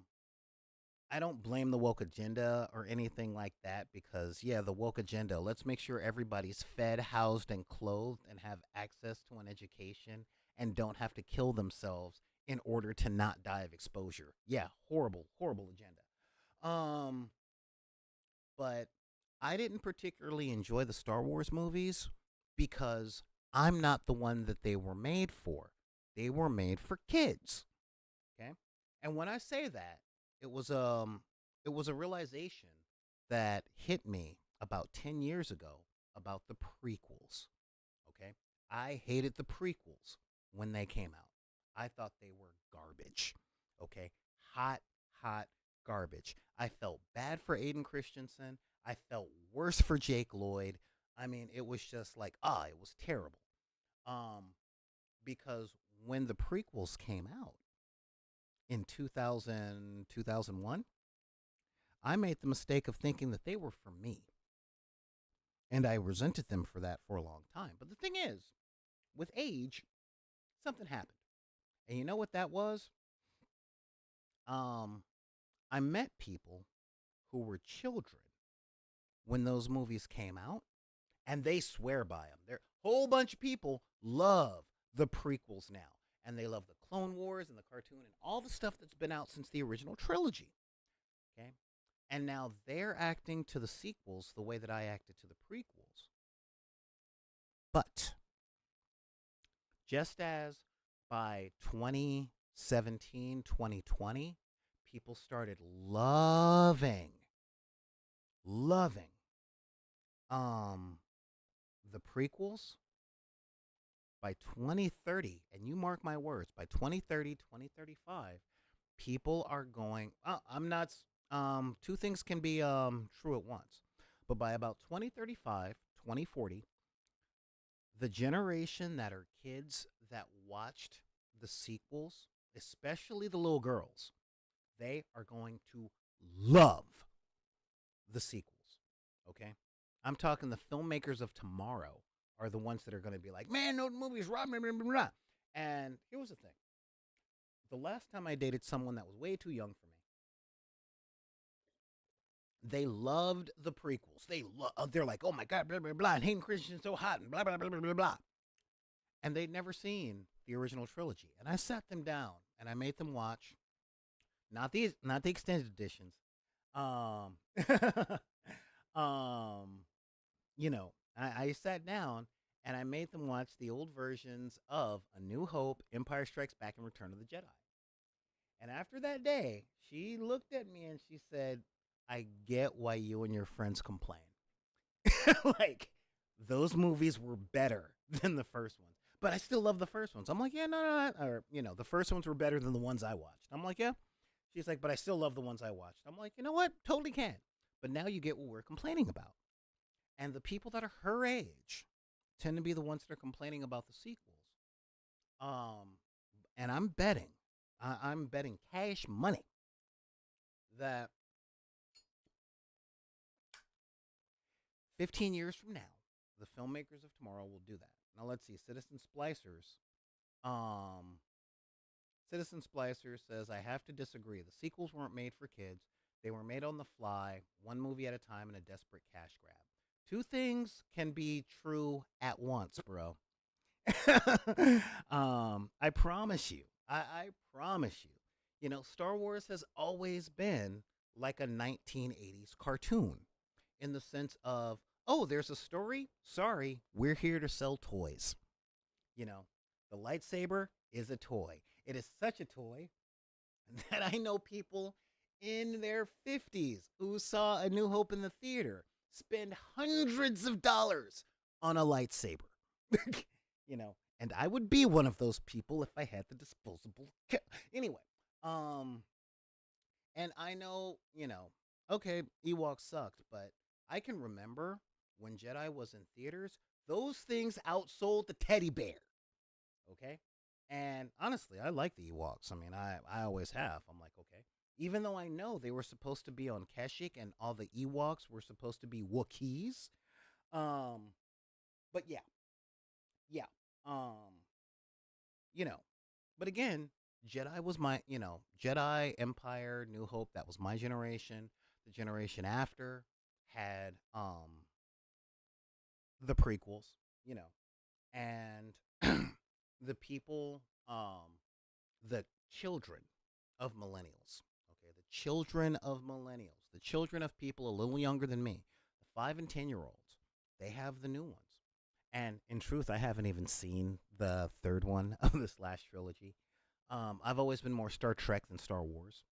don't blame the woke agenda or anything like that, because, yeah, the woke agenda, let's make sure everybody's fed, housed, and clothed and have access to an education and don't have to kill themselves in order to not die of exposure. Yeah, horrible, horrible agenda. But I didn't particularly enjoy the Star Wars movies because I'm not the one that they were made for. They were made for kids. Okay? And when I say that, it was a realization that hit me about 10 years ago about the prequels. Okay? I hated the prequels when they came out. I thought they were garbage. Okay? Hot garbage. I felt bad for Aiden Christensen. I felt worse for Jake Lloyd. I mean, it was just like, it was terrible. Because when the prequels came out in 2001, I made the mistake of thinking that they were for me. And I resented them for that for a long time. But the thing is, with age, something happened. And you know what that was? I met people who were children when those movies came out, and they swear by them. There, whole bunch of people love the prequels now, and they love the Clone Wars and the cartoon and all the stuff that's been out since the original trilogy. Okay, and now they're acting to the sequels the way that I acted to the prequels. But just as by 2017, 2020, people started loving the prequels, by 2030, and you mark my words, by 2030, 2035, people are going, I'm not, two things can be true at once, but by about 2035, 2040, the generation that are kids that watched the sequels, especially the little girls, they are going to love the sequels. Okay? I'm talking the filmmakers of tomorrow are the ones that are going to be like, man, no movies, blah, blah, blah, blah. And here was the thing. The last time I dated someone that was way too young for me, they loved the prequels. They're like, oh my God, blah, blah, blah, and Hayden Christensen's so hot, and blah, blah, blah, blah, blah, blah. And they'd never seen the original trilogy. And I sat them down and I made them watch, not the extended editions, I sat down and I made them watch the old versions of A New Hope, Empire Strikes Back, and Return of the Jedi. And after that day, she looked at me and she said, I get why you and your friends complain. Like, those movies were better than the first ones. But I still love the first ones. I'm like, yeah, no. Or, the first ones were better than the ones I watched. I'm like, yeah. She's like, but I still love the ones I watched. I'm like, you know what? Totally can. But now you get what we're complaining about. And the people that are her age tend to be the ones that are complaining about the sequels. Um, and I'm betting, I'm betting cash money that 15 years from now, the filmmakers of tomorrow will do that. Now let's see, Um, Citizen Splicer says I have to disagree. The sequels weren't made for kids; they were made on the fly, one movie at a time, in a desperate cash grab. Two things can be true at once, bro. I promise you. I promise you. Star Wars has always been like a 1980s cartoon in the sense of, oh, there's a story. Sorry, we're here to sell toys. You know, the lightsaber is a toy. It is such a toy that I know people in their 50s who saw A New Hope in the theater spend hundreds of dollars on a lightsaber. And I would be one of those people if I had the disposable. Anyway, and I know, okay, Ewoks sucked, but I can remember when Jedi was in theaters, those things outsold the teddy bear. Okay? And honestly, I like the Ewoks. I mean, I always have. I'm like, okay. Even though I know they were supposed to be on Kashyyyk and all the Ewoks were supposed to be Wookiees. But yeah. Yeah. Um, you know, but again, Jedi was my, Jedi, Empire, New Hope, that was my generation. The generation after had the prequels, you know, and the people, the children of millennials, okay, the children of millennials, the children of people a little younger than me, the 5 and 10-year-olds, they have the new ones. And in truth, I haven't even seen the third one of this last trilogy. I've always been more Star Trek than Star Wars,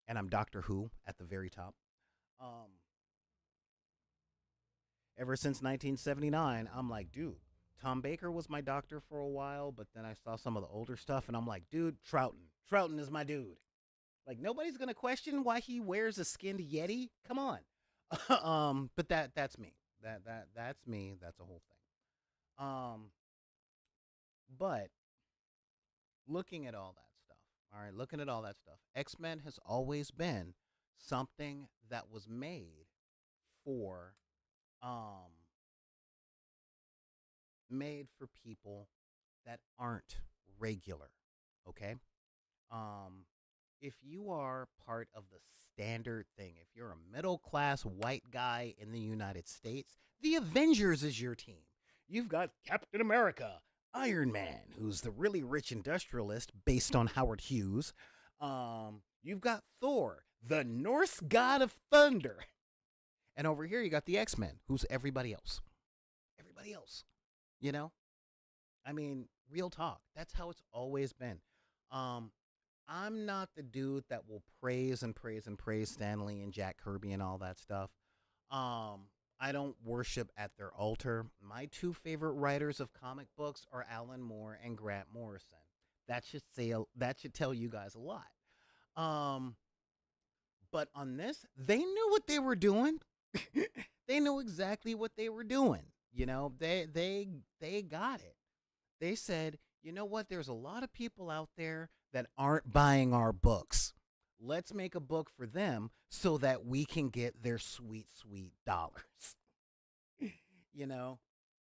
and I'm Doctor Who at the very top. Um, Ever since 1979, I'm like, dude, Tom Baker was my doctor for a while, but then I saw some of the older stuff, and I'm like, dude, Troughton. Troughton is my dude. Like, nobody's gonna question why he wears a skinned Yeti. Come on. But that's me. That's me. That's a whole thing. But looking at all that stuff, all right, looking at all that stuff, X-Men has always been something that was made for um people that aren't regular, okay? Um if you are part of the standard thing, if you're a middle class white guy in the United States, the Avengers is your team. You've got Captain America, Iron Man, who's the really rich industrialist based on Howard Hughes. You've got Thor, the Norse god of thunder. And over here, you got the X-Men, who's everybody else. Everybody else. You know? I mean, real talk. That's how it's always been. I'm not the dude that will praise and praise and praise Stan Lee and Jack Kirby and all that stuff. I don't worship at their altar. My two favorite writers of comic books are Alan Moore and Grant Morrison. That should tell you guys a lot. But on this, they knew what they were doing. They knew exactly what they were doing. They got it. They said, you know what? There's a lot of people out there that aren't buying our books. Let's make a book for them so that we can get their sweet, sweet dollars.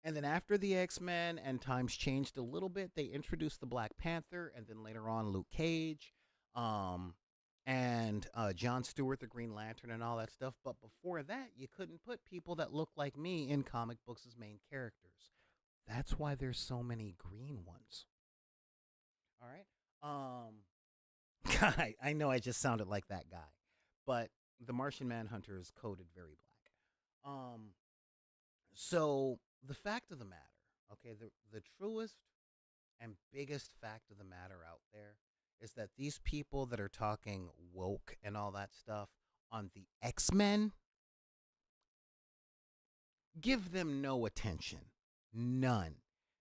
And then after the X-Men and times changed a little bit, they introduced the Black Panther and then later on Luke Cage, and John Stewart, the Green Lantern, and all that stuff. But before that, you couldn't put people that look like me in comic books as main characters. That's why there's so many green ones. All right. I know I just sounded like that guy, but the Martian Manhunter is coded very black. So the fact of the matter, okay, the truest and biggest fact of the matter out there is that these people that are talking woke and all that stuff on the X-Men, give them no attention. None.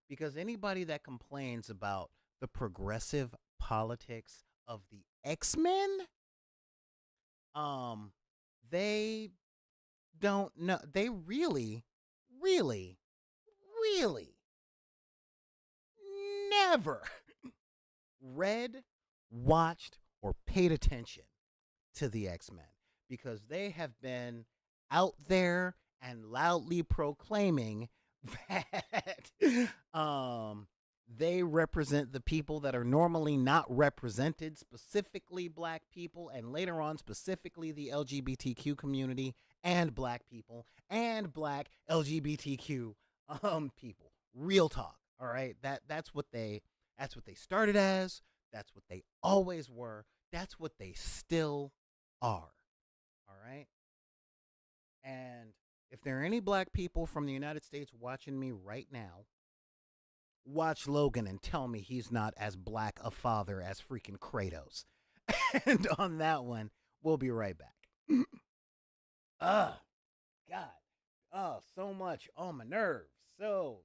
Because anybody that complains about the progressive politics of the X-Men, they don't know. They really, really, really never read, watched, or paid attention to the X-Men because they have been out there and loudly proclaiming that they represent the people that are normally not represented, specifically black people, and later on specifically the LGBTQ community and black people and black LGBTQ people. Real talk. All right. That's what they started as. That's what they always were. That's what they still are. All right. And if there are any black people from the United States watching me right now, watch Logan and tell me he's not as black a father as freaking Kratos. And on that one, we'll be right back. God. Oh, so much on my nerves. So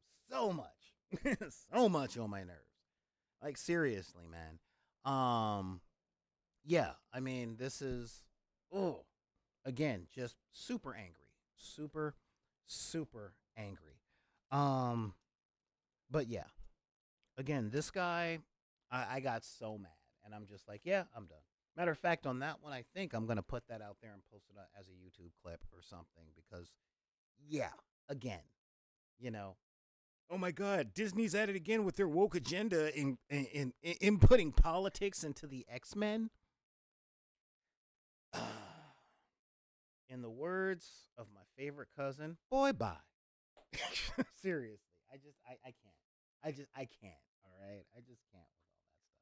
much. So much on my nerves. Like seriously, man. Yeah, I mean, this is again, just super angry. Super angry. Um but yeah. Again, this guy, I got so mad and I'm just like, yeah, I'm done. Matter of fact, on that one, I think I'm going to put that out there and post it as a YouTube clip or something because, yeah, again, you know, oh my God, Disney's at it again with their woke agenda in inputting politics into the X-Men. In the words of my favorite cousin, boy, bye. Seriously, I can't. I can't. All right, I just can't with all that stuff.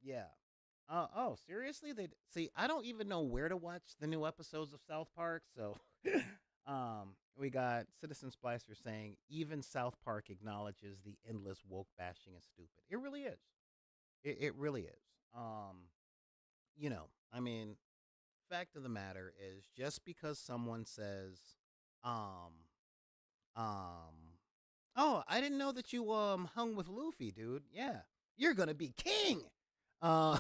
Yeah. Oh, seriously? They see. I don't even know where to watch the new episodes of South Park. So, we got Citizen Splicer saying even South Park acknowledges the endless woke bashing is stupid. It really is. It really is. You know, I mean, fact of the matter is, just because someone says, um, um, oh, I didn't know that you hung with Luffy, dude. Yeah, you're gonna be king. Um,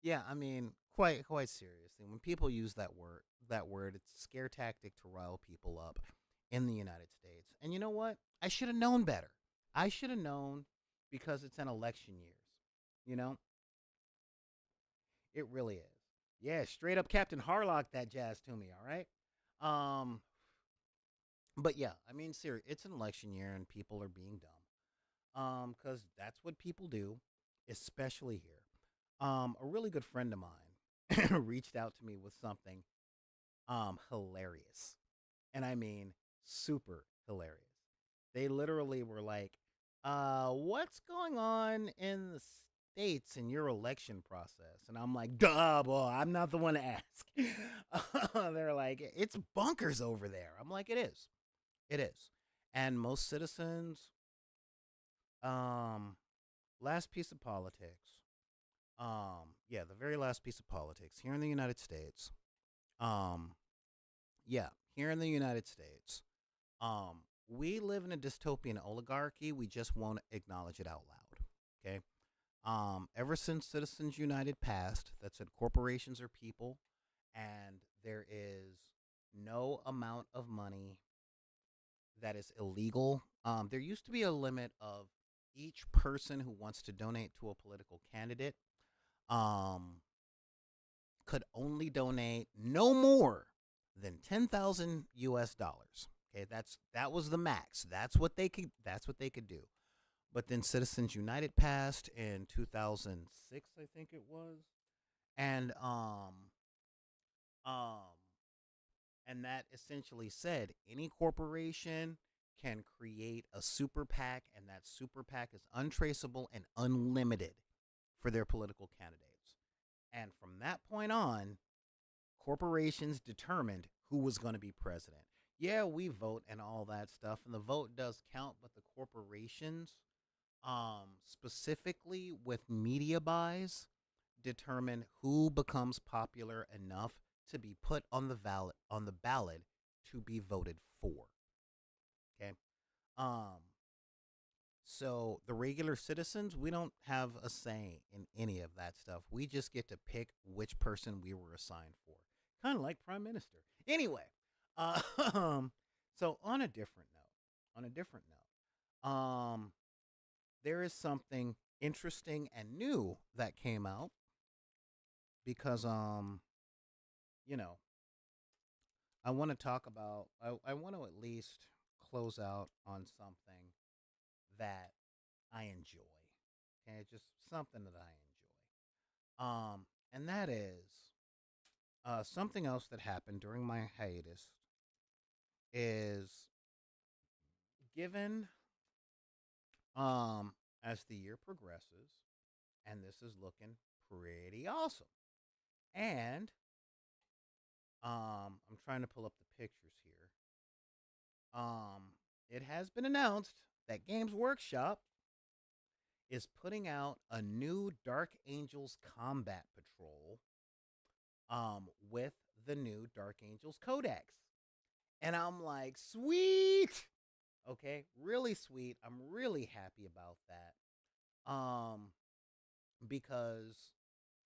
yeah, I mean, quite seriously, when people use that word, it's a scare tactic to rile people up in the United States. And you know what? I should have known better. I should have known because it's an election years. You know, it really is. Yeah, straight up Captain Harlock that jazz to me. All right. Um, but yeah, I mean, seriously, it's an election year and people are being dumb. Because that's what people do, especially here. A really good friend of mine reached out to me with something hilarious. And I mean super hilarious. They literally were like, what's going on in the states in your election process? And I'm like, duh, boy, I'm not the one to ask. They're like, it's bunkers over there. I'm like, it is. It is. And most citizens, um, last piece of politics. Yeah, the very last piece of politics here in the United States. Um, yeah, here in the United States, we live in a dystopian oligarchy. We just won't acknowledge it out loud. Okay. Ever since Citizens United passed, that said corporations are people, and there is no amount of money that is illegal. There used to be a limit of each person who wants to donate to a political candidate um, could only donate no more than 10,000 US dollars. Okay, that was the max. That's what they could do. But then Citizens United passed in 2006, I think it was. And um and that essentially said any corporation can create a super PAC, and that super PAC is untraceable and unlimited for their political candidates. And from that point on, corporations determined who was going to be president. Yeah, we vote and all that stuff, and the vote does count, but the corporations, specifically with media buys, determine who becomes popular enough to be put on the ballot to be voted for. Okay. Um, so the regular citizens, we don't have a say in any of that stuff. We just get to pick which person we were assigned for. Kind of like prime minister. Anyway, uh, so on a different note, there is something interesting and new that came out because you know, I want to talk about I want to at least close out on something that I enjoy. Okay, just something that I enjoy. And that is something else that happened during my hiatus is given as the year progresses, and this is looking pretty awesome. And I'm trying to pull up the pictures here. It has been announced that Games Workshop is putting out a new Dark Angels Combat Patrol with the new Dark Angels Codex. And I'm like, sweet. Okay, really sweet. I'm really happy about that. Because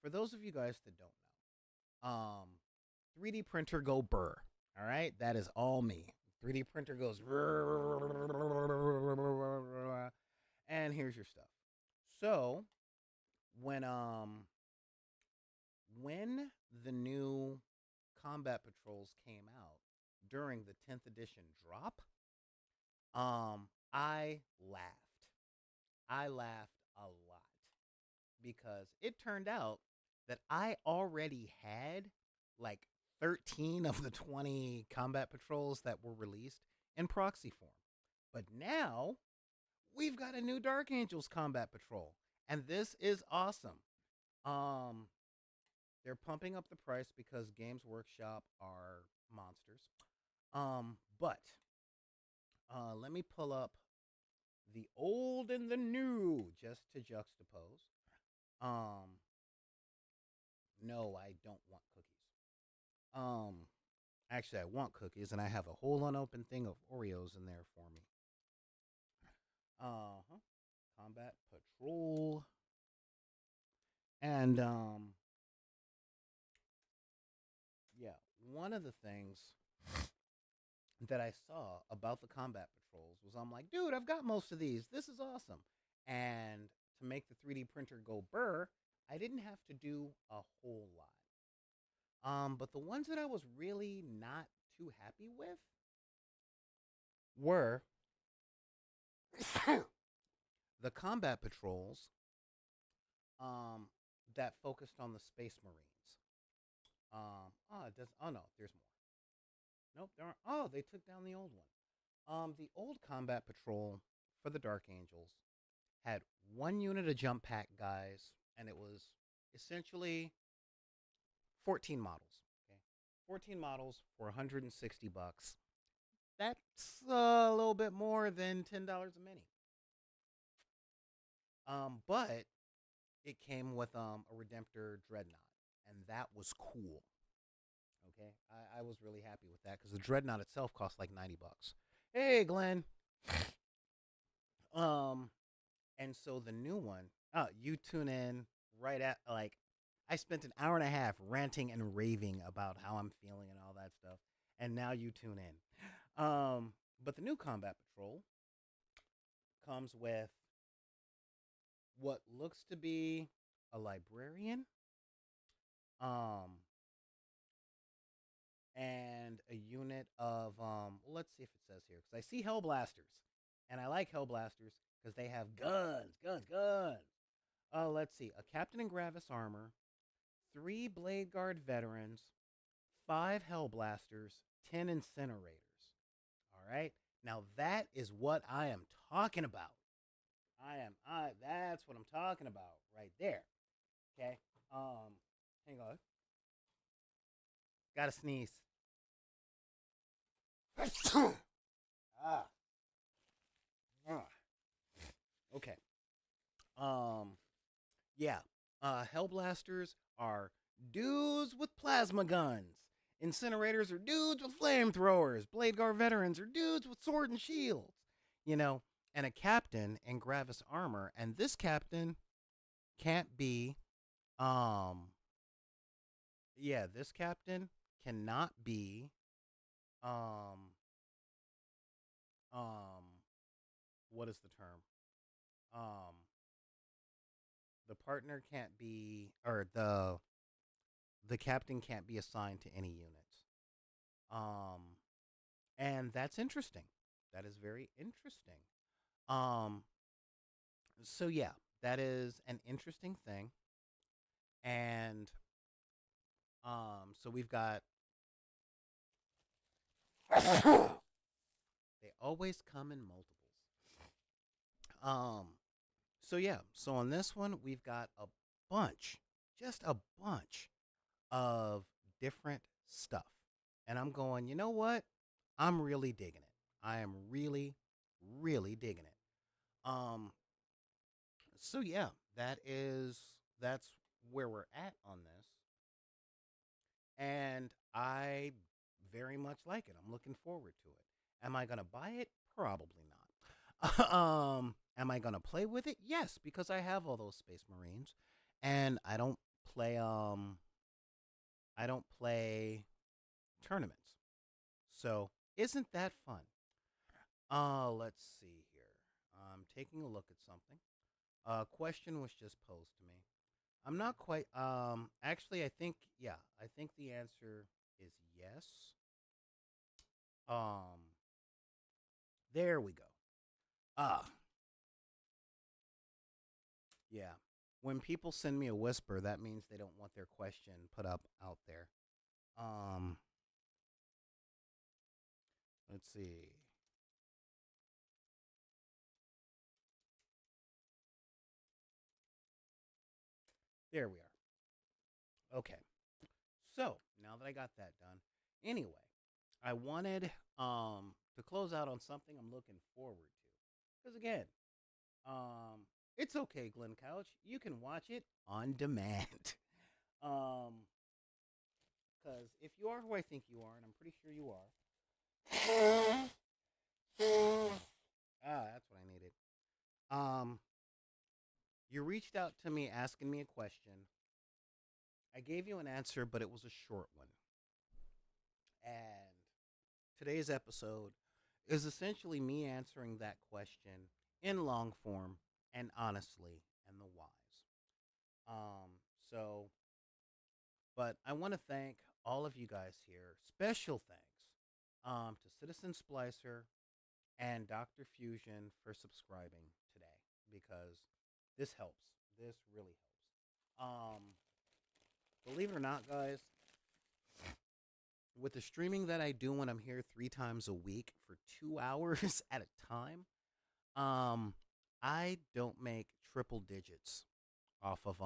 for those of you guys that don't know, 3D printer go burr. All right, that is all me. 3D printer goes, and here's your stuff. So when the new combat patrols came out during the 10th edition drop, I laughed. I laughed a lot because it turned out that I already had like 13 of the 20 combat patrols that were released in proxy form. But now we've got a new Dark Angels combat patrol, and this is awesome. Um they're pumping up the price because Games Workshop are monsters. But let me pull up the old and the new just to juxtapose. Um no, I don't want cookies. Actually I want cookies and I have a whole unopened thing of Oreos in there for me. Uh-huh. Combat Patrol. And yeah, one of the things that I saw about the combat patrols was I'm like, dude, I've got most of these. This is awesome. And to make the 3D printer go burr, I didn't have to do a whole lot. But the ones that I was really not too happy with were the combat patrols that focused on the Space Marines. It does. Oh no, there's more. Nope, there aren't. Oh, they took down the old one. The old combat patrol for the Dark Angels had one unit of jump pack guys, and it was essentially 14 models. Okay, 14 models for $160. That's a little bit more than $10 a mini. But it came with a Redemptor Dreadnought, and that was cool. Okay, I was really happy with that because the Dreadnought itself cost like $90. Hey, Glenn. And so the new one, you tune in right at like I spent an hour and a half ranting and raving about how I'm feeling and all that stuff, and now you tune in. But the new Combat Patrol comes with what looks to be a librarian, and a unit of let's see if it says here because I see Hellblasters, and I like Hellblasters because they have guns. Let's see, a Captain and Gravis armor, 3 Blade Guard veterans, 5 Hellblasters, 10 incinerators. All right, now that is what I am talking about. That's what I'm talking about right there. Okay. Hang on. Gotta sneeze. ah. Ah. Okay. Yeah. Hellblasters are dudes with plasma guns. Incinerators are dudes with flamethrowers. Blade Guard veterans are dudes with sword and shields. You know, and a captain in Gravis armor. And this captain can't be, um, yeah, this captain cannot be, um, um, what is the term? Um, the partner can't be, or the captain can't be assigned to any units. Um, and that's interesting. That is very interesting. Um, so yeah, that is an interesting thing. And so we've got they always come in multiples. Um, so yeah, so on this one we've got a bunch, just a bunch of different stuff. And I'm going, you know what? I'm really digging it. I am really, really digging it. So yeah, that's where we're at on this. And I very much like it. I'm looking forward to it. Am I gonna buy it? Probably not. Am I gonna play with it? Yes, because I have all those Space Marines, and play I don't play tournaments. So isn't that fun? Let's see here. I'm taking a look at something. A question was just posed to me. I'm not quite actually I think the answer is yes. Um there we go. Ah, yeah. When people send me a whisper, that means they don't want their question put up out there. Um let's see. There we are. Okay. So, now that I got that done, anyway, I wanted to close out on something I'm looking forward to. Because again, it's okay, Glenn Couch. You can watch it on demand. um, because if you are who I think you are, and I'm pretty sure you are, that's what I needed. Um, you reached out to me asking me a question. I gave you an answer, but it was a short one. And today's episode is essentially me answering that question in long form and honestly and the whys. Um, so, but I want to thank all of you guys here. Special thanks to Citizen Splicer and Dr. Fusion for subscribing today because this helps. This really helps. Believe it or not, guys, with the streaming that I do when I'm here 3 times a week for 2 hours at a time, um, I don't make triple digits off of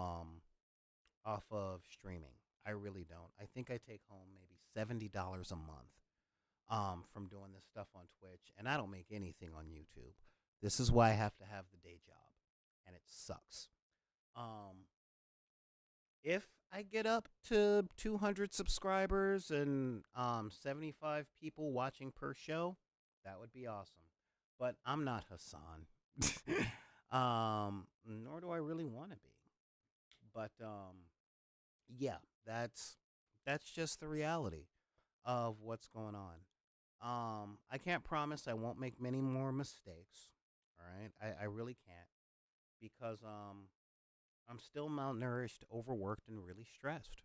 streaming. I really don't. I think I take home maybe $70 a month from doing this stuff on Twitch, and I don't make anything on YouTube. This is why I have to have the day job, and it sucks. Um, if I get up to 200 subscribers and 75 people watching per show, that would be awesome. But I'm not Hassan. Nor do I really want to be. But yeah, that's just the reality of what's going on. I can't promise I won't make many more mistakes. All right, I really can't because I'm still malnourished, overworked, and really stressed.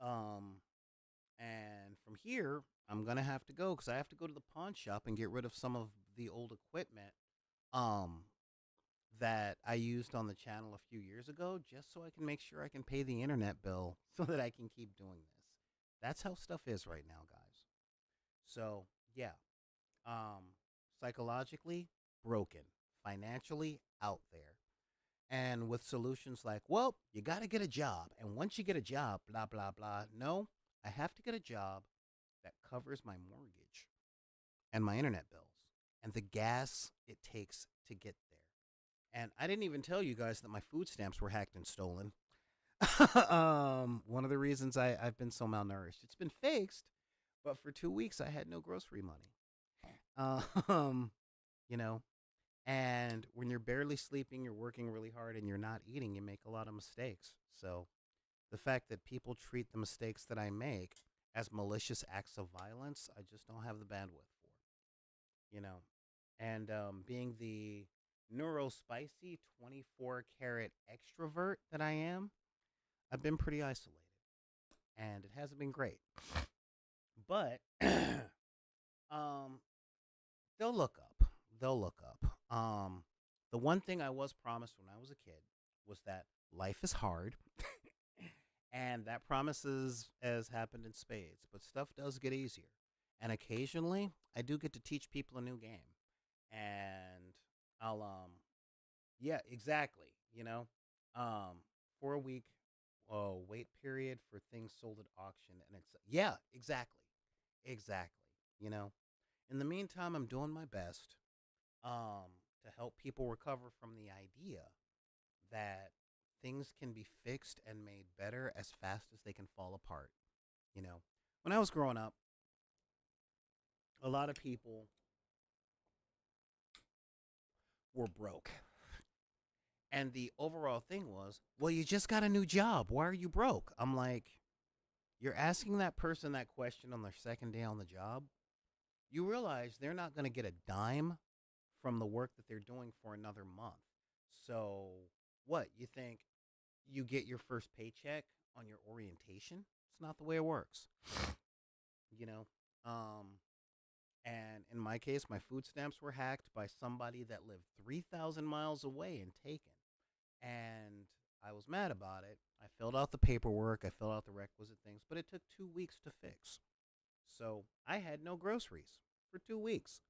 Um, and from here, I'm gonna have to go because I have to go to the pawn shop and get rid of some of the old equipment. Um, that I used on the channel a few years ago, just so I can make sure I can pay the internet bill so that I can keep doing this. That's how stuff is right now, guys. So yeah, um, psychologically broken, financially out there. And with solutions like, well, you got to get a job. And once you get a job, blah, blah, blah. No, I have to get a job that covers my mortgage and my internet bills and the gas it takes to get there. And I didn't even tell you guys that my food stamps were hacked and stolen. One of the reasons I've been so malnourished. It's been fixed, but for 2 weeks I had no grocery money. Um, you know, and when you're barely sleeping, you're working really hard, and you're not eating, you make a lot of mistakes. So the fact that people treat the mistakes that I make as malicious acts of violence, I just don't have the bandwidth for. You know, and being the neurospicy 24 karat extrovert that I am, I've been pretty isolated, and it hasn't been great. But um, they'll look up. They'll look up. The one thing I was promised when I was a kid was that life is hard, and that promises has happened in spades. But stuff does get easier, and occasionally I do get to teach people a new game, and I'll yeah, exactly. Um, 4 week wait period for things sold at auction, and it's yeah, exactly, exactly. You know, in the meantime, I'm doing my best to help people recover from the idea that things can be fixed and made better as fast as they can fall apart. You know, when I was growing up, a lot of people were broke. And the overall thing was, well, you just got a new job. Why are you broke? I'm like, you're asking that person that question on their second day on the job. You realize they're not going to get a dime from the work that they're doing for another month. So, what? You think you get your first paycheck on your orientation? It's not the way it works. You know? And in my case, my food stamps were hacked by somebody that lived 3,000 miles away and taken. And I was mad about it. I filled out the paperwork, I filled out the requisite things, but it took 2 weeks to fix. So I had no groceries for 2 weeks.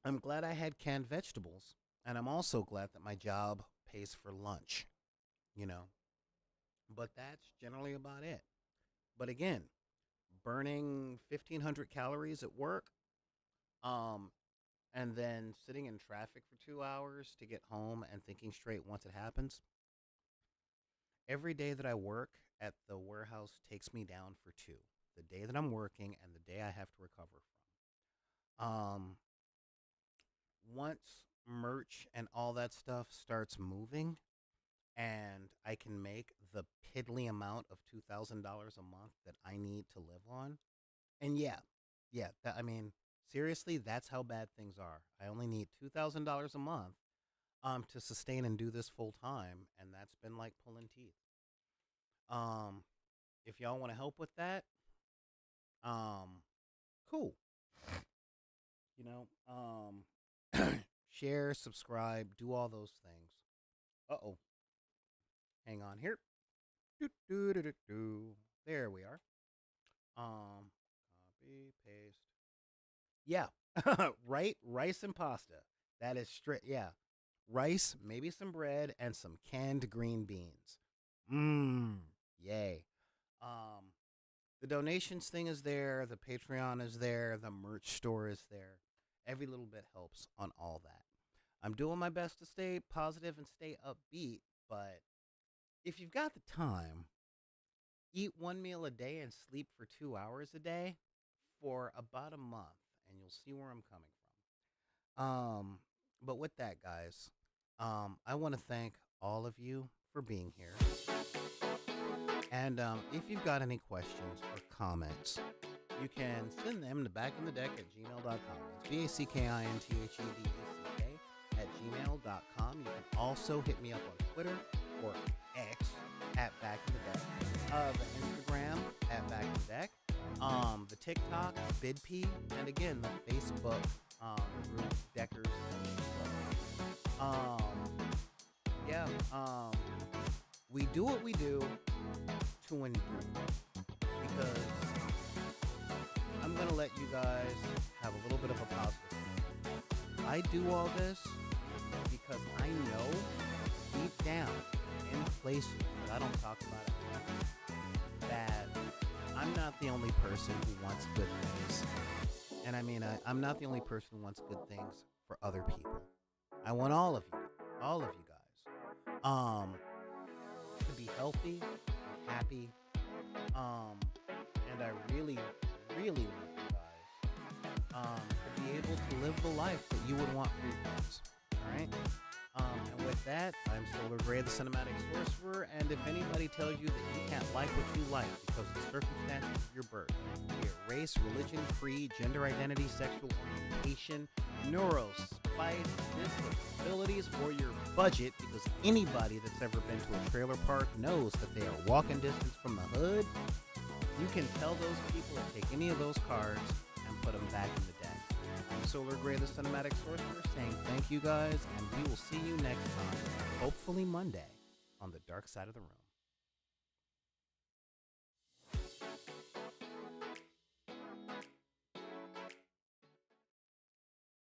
I'm glad I had canned vegetables, and I'm also glad that my job pays for lunch, you know. But that's generally about it. But again, burning 1,500 calories at work, um, and then sitting in traffic for 2 hours to get home and thinking straight once it happens. Every day that I work at the warehouse takes me down for two. The day that I'm working and the day I have to recover from. Once merch and all that stuff starts moving, and I can make the piddly amount of $2,000 a month that I need to live on. And yeah, I mean, seriously, that's how bad things are. I only need $2,000 a month to sustain and do this full time, and that's been like pulling teeth. Um, if y'all want to help with that, um, cool. You know, share, subscribe, do all those things. Uh-oh. Hang on here. Do, do, do, do, do. There we are. Copy, paste. Yeah. Right? Rice and pasta. That is straight. Yeah. Rice, maybe some bread, and some canned green beans. Mmm. Yay. Um, the donations thing is there. The Patreon is there. The merch store is there. Every little bit helps on all that. I'm doing my best to stay positive and stay upbeat, but if you've got the time, eat one meal a day and sleep for 2 hours a day for about a month, and you'll see where I'm coming from. But with that, guys, I want to thank all of you for being here. And if you've got any questions or comments, you can send them to backinthedeck@gmail.com. It's BACKINTHEDECK at gmail.com. You can also hit me up on Twitter or X at backinthedeck, the Instagram at backinthedeck, the TikTok, BidP, and again, the Facebook group, Deckers. Yeah, we do what we do to endure, because I'm going to let you guys have a little bit of a positive. I do all this because I know deep down in places that I don't talk about it, not the only person who wants good things. And I mean, I'm not the only person who wants good things for other people. I want all of you guys, to be healthy, happy, and I really, really want you guys, to be able to live the life that you would want for your lives. All right. And with that, I'm Solar Gray, the Cinematic Sorcerer, and if anybody tells you that you can't like what you like because of the circumstances of your birth, be it race, religion, creed, gender identity, sexual orientation, neuro, spice, disabilities, or your budget, because anybody that's ever been to a trailer park knows that they are walking distance from the hood, you can tell those people to take any of those cards and put them back in the deck. I'm Solar Gray, the Cinematic Sorcerer, saying thank you guys, and we will see you next time, hopefully Monday, on the dark side of the room.